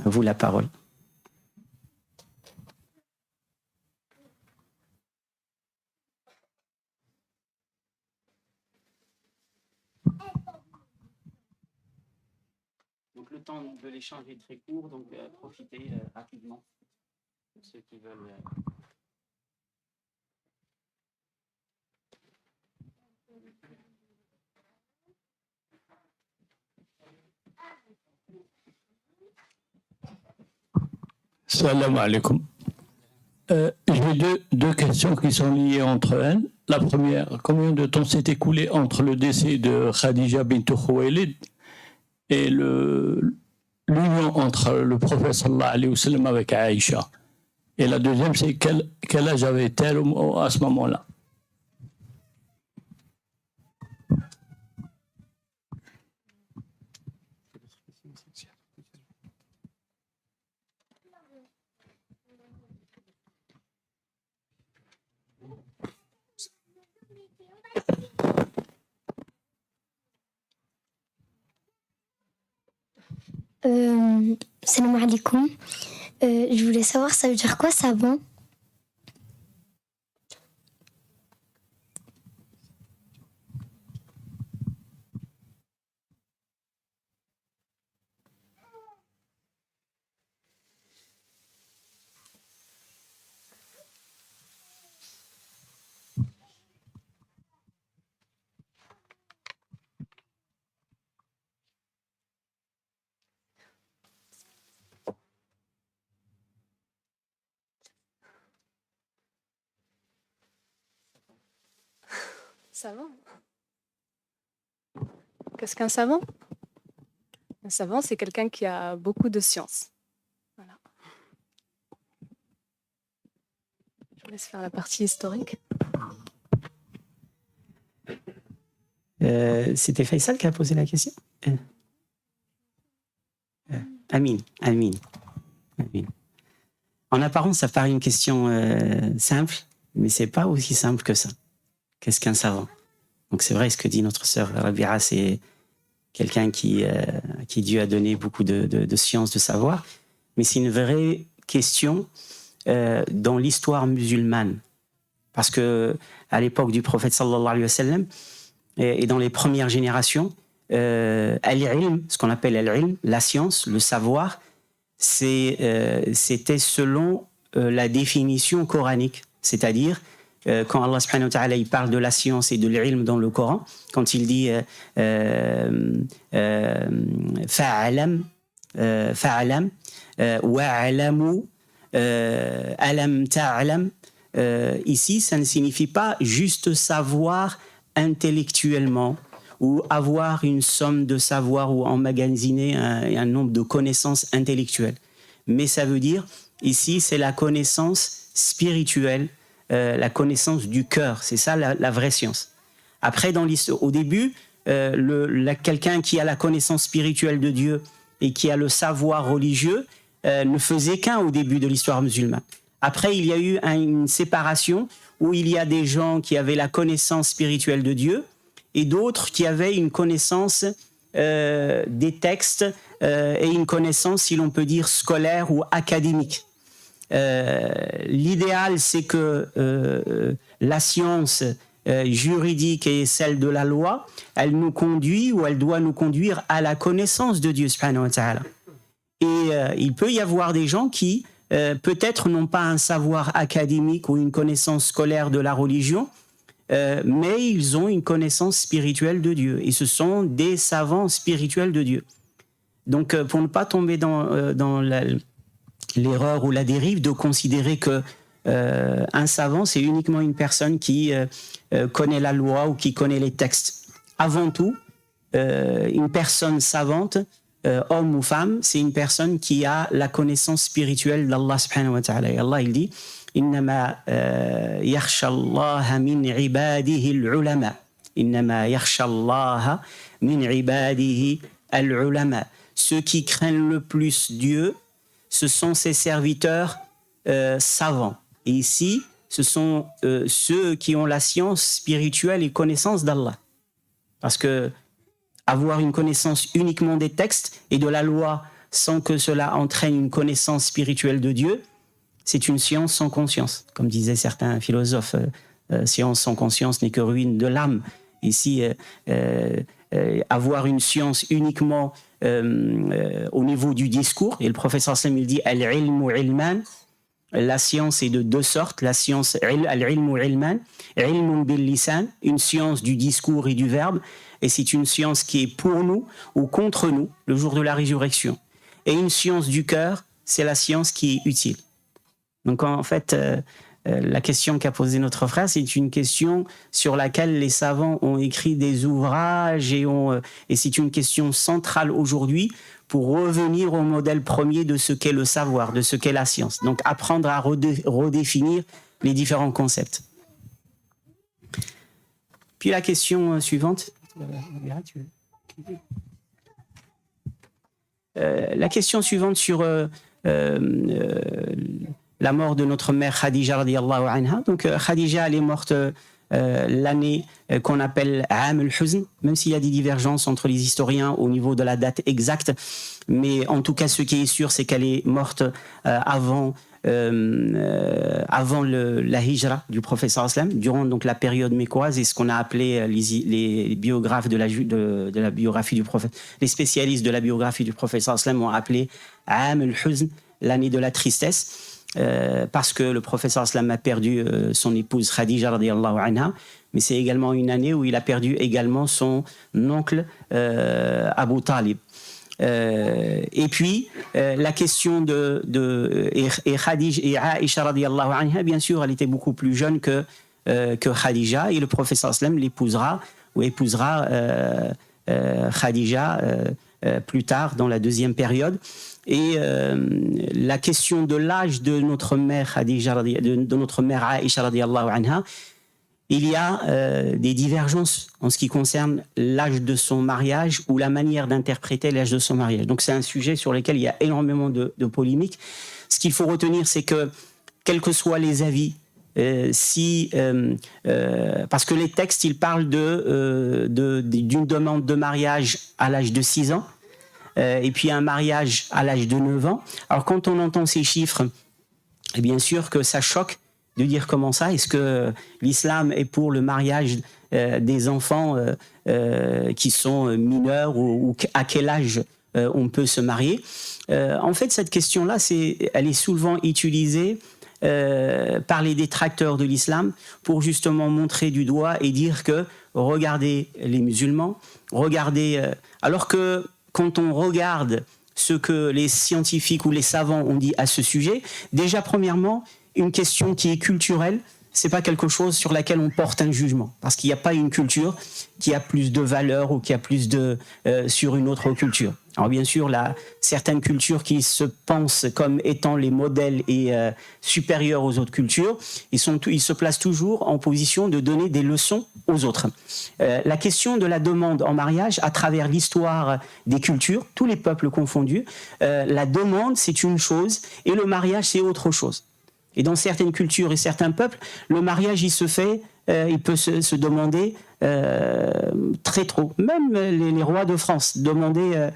vous la parole. Donc le temps de l'échange est très court, donc profitez rapidement pour ceux qui veulent. Salam alaikum. J'ai deux questions qui sont liées entre elles. La première, combien de temps s'est écoulé entre le décès de Khadija bint Khuwaylid et l'union entre le prophète sallallahu alayhi wa sallam avec Aïcha? Et la deuxième, c'est quel âge avait-elle à ce moment-là? Salam alaikum. Je voulais savoir, ça veut dire quoi savant? Savant. Qu'est-ce qu'un savant? Un savant, c'est quelqu'un qui a beaucoup de science. Voilà. Je vous laisse faire la partie historique. C'était Faisal qui a posé la question. Amine. En apparence, ça paraît une question simple, mais c'est pas aussi simple que ça. Qu'est-ce qu'un savant? Donc c'est vrai ce que dit notre sœur Rabia, c'est quelqu'un qui Dieu a donné beaucoup de science, de savoir, mais c'est une vraie question dans l'histoire musulmane, parce que à l'époque du prophète sallallahu alayhi wa sallam et dans les premières générations, al-ilm, ce qu'on appelle al-ilm, la science, le savoir, c'était selon la définition coranique, c'est-à-dire quand Allah subhanahu wa ta'ala il parle de la science et de l'ilm dans le Coran, quand il dit fa'alam wa'alamu alam ta'alam, ici ça ne signifie pas juste savoir intellectuellement ou avoir une somme de savoir ou emmagasiner un nombre de connaissances intellectuelles, mais ça veut dire ici c'est la connaissance spirituelle, la connaissance du cœur, c'est ça la vraie science. Après, au début, quelqu'un qui a la connaissance spirituelle de Dieu et qui a le savoir religieux ne faisait qu'un au début de l'histoire musulmane. Après, il y a eu une séparation où il y a des gens qui avaient la connaissance spirituelle de Dieu et d'autres qui avaient une connaissance des textes et une connaissance, si l'on peut dire, scolaire ou académique. L'idéal, c'est que la science juridique et celle de la loi, elle nous conduit ou elle doit nous conduire à la connaissance de Dieu subhanahu wa ta'ala. Et il peut y avoir des gens qui peut-être n'ont pas un savoir académique ou une connaissance scolaire de la religion, mais ils ont une connaissance spirituelle de Dieu et ce sont des savants spirituels de Dieu. Donc pour ne pas tomber dans l'erreur ou la dérive de considérer que un savant, c'est uniquement une personne qui connaît la loi ou qui connaît les textes. Avant tout, une personne savante, homme ou femme, c'est une personne qui a la connaissance spirituelle d'Allah subhanahu wa ta'ala. Et Allah, il dit « Innama yakhsha Allah min ibadihi al-ulama » « Innama yakhsha Allah min ibadihi al-ulama » Ceux qui craignent le plus Dieu, ce sont ses serviteurs savants. Et ici, ce sont ceux qui ont la science spirituelle et connaissance d'Allah. Parce que avoir une connaissance uniquement des textes et de la loi sans que cela entraîne une connaissance spirituelle de Dieu, c'est une science sans conscience. Comme disaient certains philosophes, science sans conscience n'est que ruine de l'âme. Ici, avoir une science uniquement au niveau du discours, et le professeur Sallam il dit « Al-ilmu ilman », la science est de deux sortes, la science al-ilmu ilman, ilmun bil lisan, une science du discours et du verbe, et c'est une science qui est pour nous ou contre nous le jour de la résurrection. Et une science du cœur, c'est la science qui est utile. Donc en fait, la question qu'a posée notre frère, c'est une question sur laquelle les savants ont écrit des ouvrages et c'est une question centrale aujourd'hui pour revenir au modèle premier de ce qu'est le savoir, de ce qu'est la science. Donc apprendre à redéfinir les différents concepts. Puis la question suivante. La question suivante sur la mort de notre mère Khadija radiyallahu anha. Donc Khadija, elle est morte l'année qu'on appelle Aam al-Huzn, même s'il y a des divergences entre les historiens au niveau de la date exacte, mais en tout cas ce qui est sûr c'est qu'elle est morte avant la hijra du prophète sallallahu alayhi wa sallam, durant donc la période mécoise, et ce qu'on a appelé les biographes de la biographie du prophète, les spécialistes de la biographie du prophète sallallahu alayhi wa sallam ont appelé Aam al-Huzn, l'année de la tristesse. Parce que le professeur Sallam a perdu son épouse Khadija radiyallahu anha, mais c'est également une année où il a perdu également son oncle Abu Talib. Et puis la question et Khadija et Aïcha radiyallahu anha, bien sûr, elle était beaucoup plus jeune que Khadija, et le professeur Sallam l'épousera ou épousera Khadija plus tard dans la deuxième période. Et la question de l'âge de notre mère Khadija, de notre mère Aïcha radiyallahu anha, il y a des divergences en ce qui concerne l'âge de son mariage ou la manière d'interpréter l'âge de son mariage. Donc c'est un sujet sur lequel il y a énormément de polémiques. Ce qu'il faut retenir, c'est que quels que soient les avis, parce que les textes, ils parlent d'une demande de mariage à l'âge de 6 ans, et puis un mariage à l'âge de 9 ans. Alors quand on entend ces chiffres, bien sûr que ça choque de dire comment ça. Est-ce que l'islam est pour le mariage des enfants qui sont mineurs, ou à quel âge on peut se marier? En fait, cette question-là, elle est souvent utilisée par les détracteurs de l'islam pour justement montrer du doigt et dire que regardez les musulmans, regardez... alors que quand on regarde ce que les scientifiques ou les savants ont dit à ce sujet, déjà, premièrement, une question qui est culturelle, c'est pas quelque chose sur laquelle on porte un jugement, parce qu'il n'y a pas une culture qui a plus de valeur ou qui a plus sur une autre culture. Alors bien sûr, certaines cultures qui se pensent comme étant les modèles et supérieurs aux autres cultures, ils se placent toujours en position de donner des leçons aux autres. La question de la demande en mariage, à travers l'histoire des cultures, tous les peuples confondus, la demande c'est une chose et le mariage c'est autre chose. Et dans certaines cultures et certains peuples, le mariage il se fait, il peut se demander très trop. Même les rois de France demandaient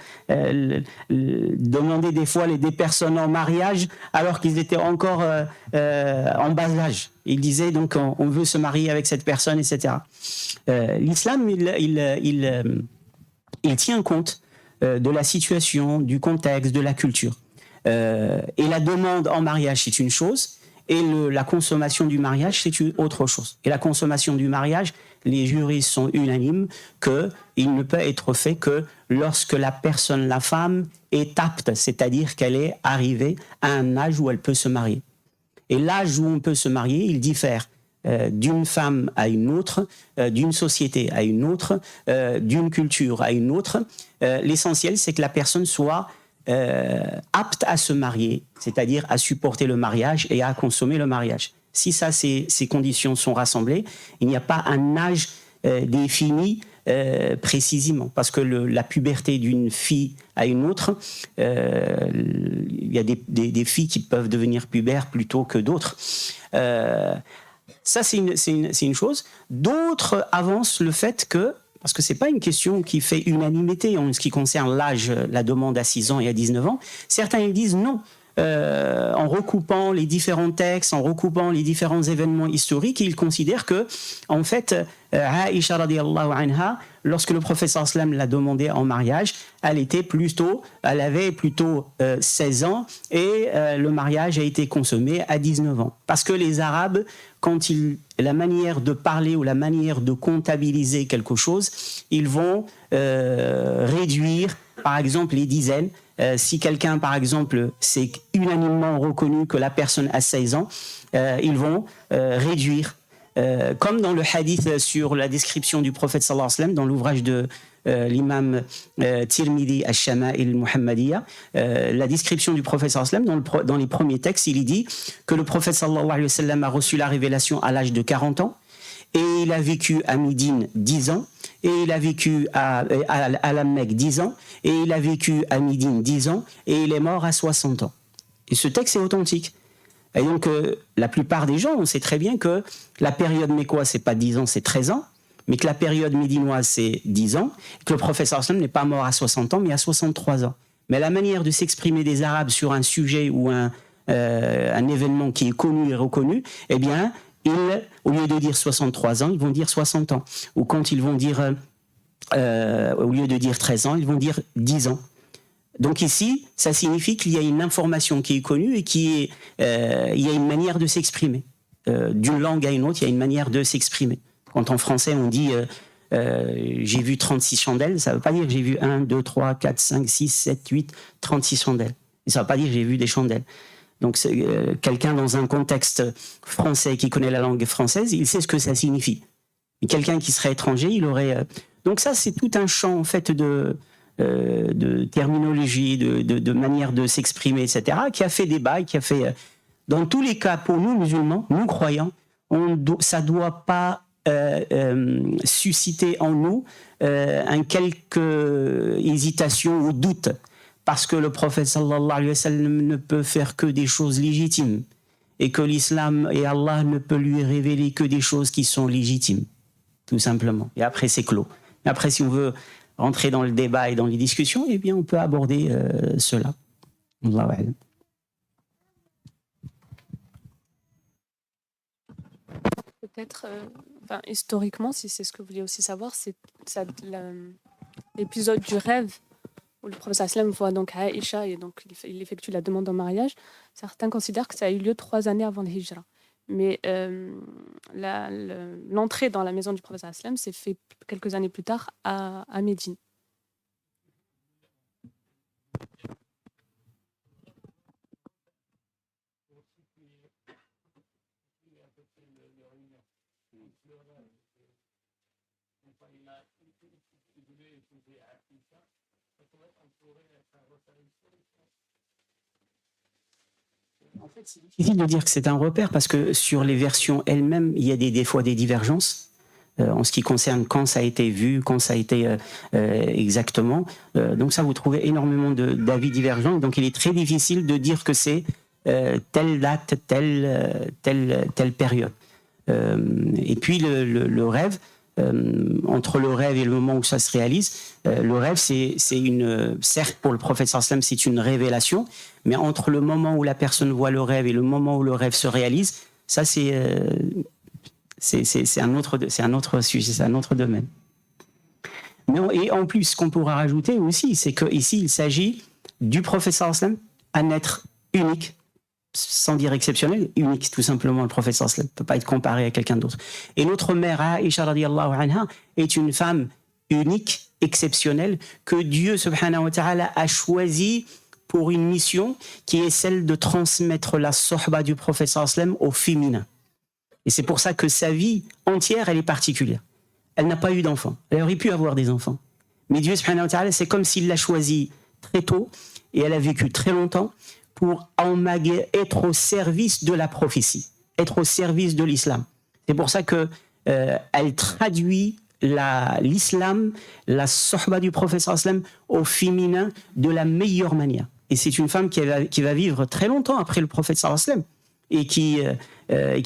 des fois des personnes en mariage alors qu'ils étaient encore en bas âge. Ils disaient donc on veut se marier avec cette personne, etc. L'islam il tient compte de la situation, du contexte, de la culture. Et la demande en mariage c'est une chose. Et la consommation du mariage, c'est autre chose. Et la consommation du mariage, les juristes sont unanimes qu'il ne peut être fait que lorsque la personne, la femme, est apte, c'est-à-dire qu'elle est arrivée à un âge où elle peut se marier. Et l'âge où on peut se marier, il diffère d'une femme à une autre, d'une société à une autre, d'une culture à une autre. L'essentiel, c'est que la personne soit apte à se marier, c'est-à-dire à supporter le mariage et à consommer le mariage. Si ces conditions sont rassemblées, il n'y a pas un âge défini précisément, parce que la puberté d'une fille à une autre, il y a des filles qui peuvent devenir pubères plutôt que d'autres. Ça, c'est une chose. D'autres avancent le fait que, parce que ce n'est pas une question qui fait unanimité en ce qui concerne l'âge, la demande à 6 ans et à 19 ans, certains ils disent non. En recoupant les différents textes, en recoupant les différents événements historiques, ils considèrent que, en fait, Aïcha radiallahu anha, lorsque le prophète sallallahu alayhi wa sallam l'a demandé en mariage, elle avait plutôt 16 ans et le mariage a été consommé à 19 ans. Parce que les Arabes, la manière de parler ou la manière de comptabiliser quelque chose, ils vont réduire, par exemple, les dizaines. Si quelqu'un, par exemple, c'est unanimement reconnu que la personne a 16 ans, ils vont réduire. Comme dans le hadith sur la description du prophète sallallahu alayhi wa sallam, dans l'ouvrage de l'imam Tirmidhi al-Shama'il al-Muhammadiyya, la description du prophète sallallahu alayhi wa sallam, dans les premiers textes, il y dit que le prophète sallallahu alayhi wa sallam a reçu la révélation à l'âge de 40 ans, et il a vécu à Médine 10 ans, et il a vécu à la Mecque 10 ans, et il a vécu à Médine 10 ans, et il est mort à 60 ans. Et ce texte est authentique. Et donc, la plupart des gens, on sait très bien que la période mécoise, c'est pas 10 ans, c'est 13 ans, mais que la période médinoise, c'est 10 ans, et que le prophète sallallahu alayhi wa sallam n'est pas mort à 60 ans, mais à 63 ans. Mais la manière de s'exprimer des Arabes sur un sujet ou un événement qui est connu et reconnu, eh bien, au lieu de dire 63 ans, ils vont dire 60 ans. Ou quand ils vont dire, au lieu de dire 13 ans, ils vont dire 10 ans. Donc ici, ça signifie qu'il y a une information qui est connue et il y a une manière de s'exprimer. D'une langue à une autre, il y a une manière de s'exprimer. Quand en français, on dit j'ai vu 36 chandelles, ça ne veut pas dire j'ai vu 1, 2, 3, 4, 5, 6, 7, 8, 36 chandelles. Et ça ne veut pas dire j'ai vu des chandelles. Donc quelqu'un dans un contexte français qui connaît la langue française, il sait ce que ça signifie. Et quelqu'un qui serait étranger, il aurait... Donc ça, c'est tout un champ en fait de terminologie, de manière de s'exprimer, etc., qui a fait débat et qui a fait... Dans tous les cas, pour nous musulmans, nous croyants, ça ne doit pas susciter en nous un quelque hésitation ou doute. Parce que le prophète sallallahu alayhi wa sallam ne peut faire que des choses légitimes et que l'islam et Allah ne peut lui révéler que des choses qui sont légitimes, tout simplement. Et après, c'est clos. Et après, si on veut rentrer dans le débat et dans les discussions, eh bien, on peut aborder cela. Allahu a'lam. Peut-être, historiquement, si c'est ce que vous vouliez aussi savoir, c'est l'épisode du rêve où le prophète sallam voit donc Aïcha et donc il effectue la demande en mariage. Certains considèrent que ça a eu lieu 3 années avant le hijra. Mais l'entrée dans la maison du prophète sallam s'est fait quelques années plus tard à Médine. En fait, c'est difficile de dire que c'est un repère parce que sur les versions elles-mêmes, il y a des fois des divergences en ce qui concerne quand ça a été vu, quand ça a été exactement. Donc ça, vous trouvez énormément d'avis divergents. Donc il est très difficile de dire que c'est telle date, telle période. Et puis le rêve, entre le rêve et le moment où ça se réalise, le rêve, certes pour le prophète sallallahu alayhi wa sallam, c'est une révélation, mais entre le moment où la personne voit le rêve et le moment où le rêve se réalise, ça c'est un autre sujet, c'est un autre domaine. Et en plus, ce qu'on pourra rajouter aussi, c'est qu'ici, il s'agit du prophète sallallahu alayhi wa sallam, un être unique, sans dire exceptionnel, unique, tout simplement. Le prophète sallallahu alayhi wa sallam ne peut pas être comparé à quelqu'un d'autre. Et notre mère, Aïcha radiyallahu anha, est une femme unique, exceptionnelle, que Dieu, subhanahu wa ta'ala, a choisie pour une mission qui est celle de transmettre la sohba du prophète sallallahu alayhi wa sallam au féminin. Et c'est pour ça que sa vie entière, elle est particulière. Elle n'a pas eu d'enfants. Elle aurait pu avoir des enfants. Mais Dieu, subhanahu wa ta'ala, c'est comme s'il l'a choisie très tôt, et elle a vécu très longtemps, pour être au service de la prophétie, être au service de l'islam. C'est pour ça que elle traduit l'islam, la sohba du prophète sallallahu alayhi wa sallam au féminin de la meilleure manière. Et c'est une femme qui va vivre très longtemps après le prophète sallallahu alayhi wa sallam. et qui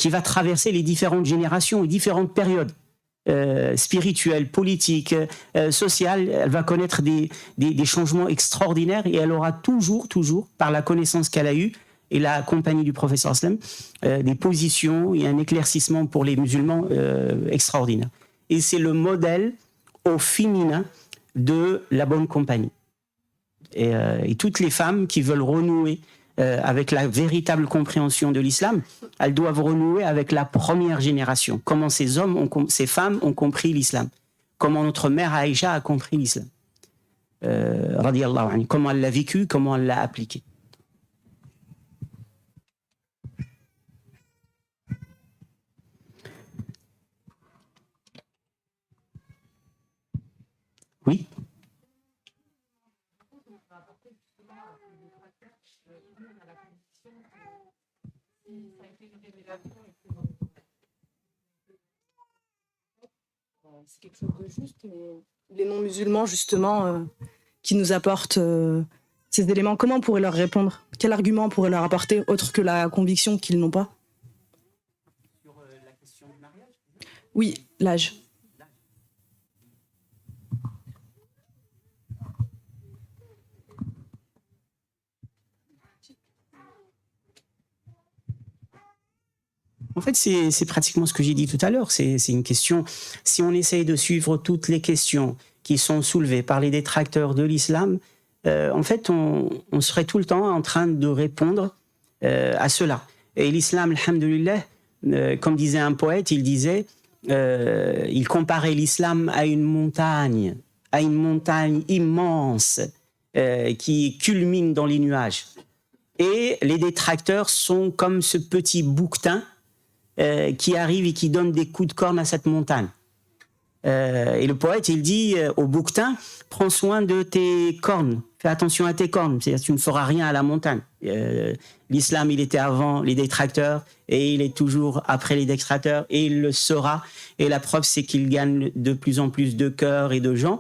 va traverser les différentes générations et différentes périodes spirituelles, politiques, sociales. Elle va connaître des changements extraordinaires et elle aura toujours, par la connaissance qu'elle a eue et la compagnie du professeur Aslam, des positions et un éclaircissement pour les musulmans extraordinaire. Et c'est le modèle au féminin de la bonne compagnie. Et toutes les femmes qui veulent renouer avec la véritable compréhension de l'islam, elles doivent renouer avec la première génération. Comment ces femmes ont compris l'islam. Comment notre mère Aïcha a compris l'islam. Radiyallahu anha. Comment elle l'a vécu, comment elle l'a appliqué. Oui. C'est quelque chose de juste, mais les non-musulmans, justement, qui nous apportent ces éléments, comment on pourrait leur répondre? Quel argument on pourrait leur apporter, autre que la conviction qu'ils n'ont pas? Sur la question du mariage? Oui, l'âge. En fait, c'est pratiquement ce que j'ai dit tout à l'heure. C'est une question, si on essaye de suivre toutes les questions qui sont soulevées par les détracteurs de l'islam, en fait, on serait tout le temps en train de répondre à cela. Et l'islam, alhamdoulilah, comme disait un poète, il comparait l'islam à une montagne immense qui culmine dans les nuages. Et les détracteurs sont comme ce petit bouquetin qui arrive et qui donne des coups de corne à cette montagne. Et le poète, il dit au bouquetin, prends soin de tes cornes, fais attention à tes cornes, c'est-à-dire tu ne feras rien à la montagne. L'islam, il était avant les détracteurs et il est toujours après les détracteurs et il le sera. Et la preuve, c'est qu'il gagne de plus en plus de cœurs et de gens.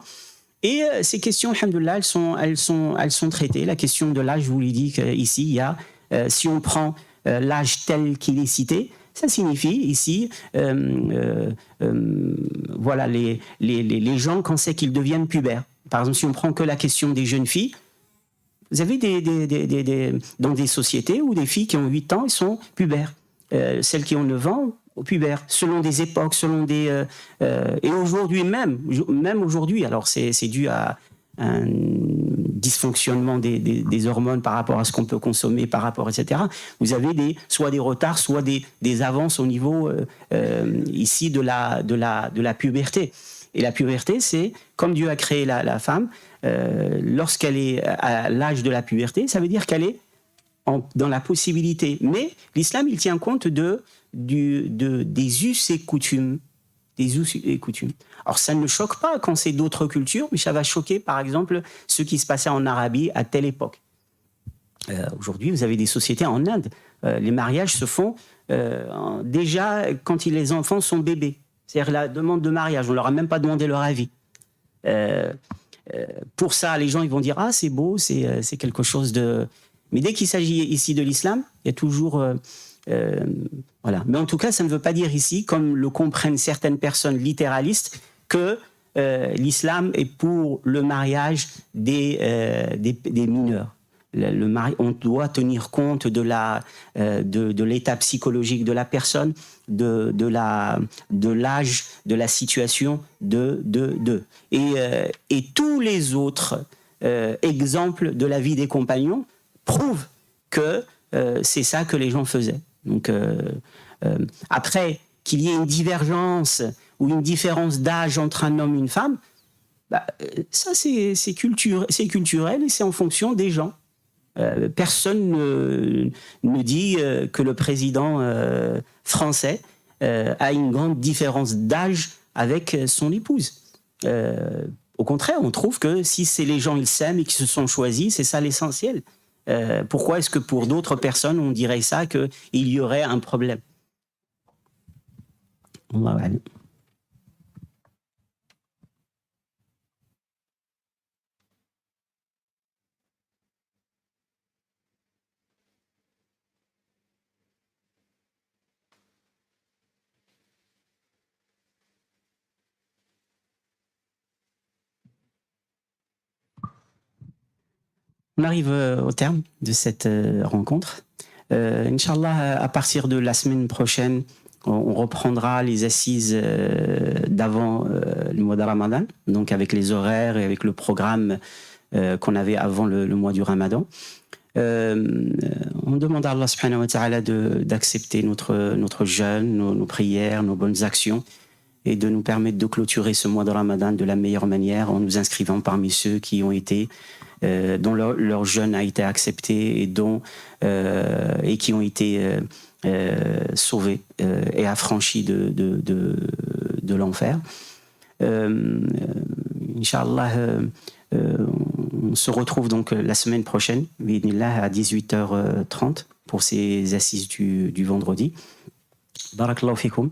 Et ces questions, alhamdoulilah, elles sont traitées. La question de l'âge, je vous l'ai dit qu'ici, il y a, si on prend l'âge tel qu'il est cité, ça signifie ici, voilà, les gens quand c'est qu'ils deviennent pubères. Par exemple, si on prend que la question des jeunes filles, vous avez dans des sociétés où des filles qui ont 8 ans, elles sont pubères. Celles qui ont 9 ans, pubères, selon des époques, selon des... et aujourd'hui même aujourd'hui, alors c'est dû à un dysfonctionnement des hormones par rapport à ce qu'on peut consommer, par rapport, etc. Vous avez soit des retards, soit des avances au niveau ici de la puberté. Et la puberté, c'est comme Dieu a créé la femme, lorsqu'elle est à l'âge de la puberté, ça veut dire qu'elle est dans la possibilité. Mais l'islam, il tient compte des us et coutumes. Des us et coutumes. Alors ça ne choque pas quand c'est d'autres cultures, mais ça va choquer par exemple ce qui se passait en Arabie à telle époque. Aujourd'hui, vous avez des sociétés en Inde. Les mariages se font déjà quand les enfants sont bébés. C'est-à-dire la demande de mariage, on ne leur a même pas demandé leur avis. Pour ça, les gens ils vont dire « Ah, c'est beau, c'est quelque chose de... » Mais dès qu'il s'agit ici de l'islam, il y a toujours... voilà. Mais en tout cas, ça ne veut pas dire ici, comme le comprennent certaines personnes littéralistes, que l'islam est pour le mariage des mineurs. On doit tenir compte de l'état psychologique de la personne, de l'âge, de la situation, et tous les autres exemples de la vie des compagnons prouvent que c'est ça que les gens faisaient. Donc, après qu'il y ait une divergence ou une différence d'âge entre un homme et une femme, ça c'est culturel et c'est en fonction des gens. Personne ne dit que le président français a une grande différence d'âge avec son épouse. Au contraire, on trouve que si c'est les gens ils s'aiment et qui se sont choisis, c'est ça l'essentiel. Pourquoi est-ce que pour d'autres personnes, on dirait ça, qu'il y aurait un problème? On arrive au terme de cette rencontre. Inch'Allah, à partir de la semaine prochaine, on reprendra les assises d'avant le mois de Ramadan, donc avec les horaires et avec le programme qu'on avait avant le mois du Ramadan. On demande à Allah subhanahu wa ta'ala d'accepter notre jeûne, nos prières, nos bonnes actions et de nous permettre de clôturer ce mois de Ramadan de la meilleure manière en nous inscrivant parmi ceux qui ont été dont leur jeûne a été accepté et qui ont été sauvés et affranchis de l'enfer. Inch'Allah, on se retrouve donc la semaine prochaine, bi'idhnillah, à 18h30 pour ces assises du vendredi. Barakallahu fikum.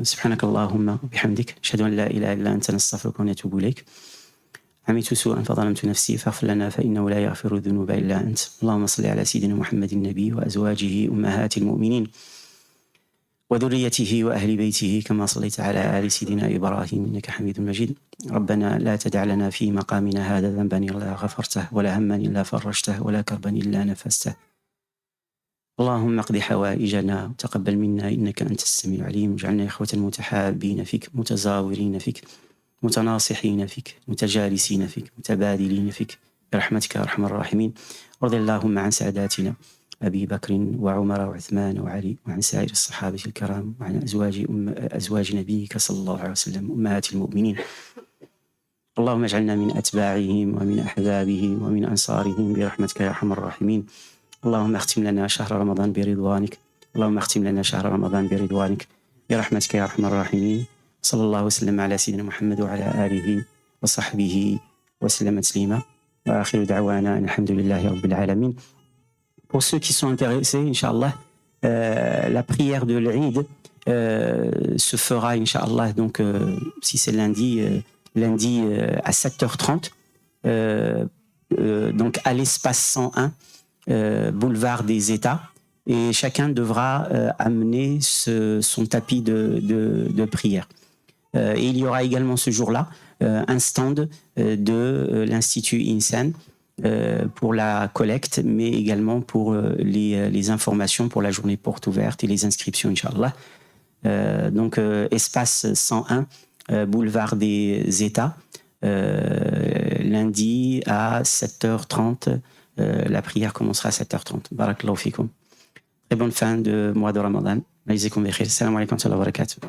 سبحانك اللهم وبحمدك أشهد أن لا إله إلا أنت نستغفرك ونتوب إليك عملت سوءا فظلمت نفسي فاغفر لنا فإنه لا يغفر الذنوب إلا أنت اللهم صل على سيدنا محمد النبي وأزواجه أمهات المؤمنين وذريته وأهل بيته كما صليت على آل سيدنا إبراهيم إنك حميد مجيد ربنا لا تدع لنا في مقامنا هذا ذنبا إلا غفرته ولا هما إلا فرجته ولا كربا إلا نفسته اللهم اقض حوائجنا وتقبل منا إنك أنت السميع العليم واجعلنا إخوة متحابين فيك متزاورين فيك متناصحين فيك متجالسين فيك متبادلين فيك برحمتك يا أرحم الراحمين وارض اللهم عن ساداتنا أبي بكر وعمر وعثمان وعلي وعن سائر الصحابة الكرام وعن أزواج نبيك صلى الله عليه وسلم أمهات المؤمنين اللهم اجعلنا من أتباعهم ومن أحبابهم ومن أنصارهم برحمتك يا أرحم الراحمين اللهم اختم لنا شهر رمضان برضوانك اللهم اختم لنا شهر رمضان برضوانك برحمتك يا أرحم الراحمين صلى الله وسلم على سيدنا محمد وعلى آله وصحبه وسلم تسليما وآخر دعوانا الحمد لله رب العالمين. Pour ceux qui sont intéressés, Inch'Allah, la prière de l'Eid se fera, Inch'Allah, donc si c'est lundi à 7h30, donc à l'espace 101, boulevard des États, et chacun devra amener son tapis de prière. Et il y aura également ce jour-là un stand de l'Institut Insan pour la collecte, mais également pour les informations pour la journée porte ouverte et les inscriptions, Inch'Allah. Donc, espace 101, boulevard des États, lundi à 7h30. La prière commencera à 7h30. Barakallahu fikum. Très bonne fin de mois de Ramadan. Salam alaikum wa rahmatullahi wa barakatuh.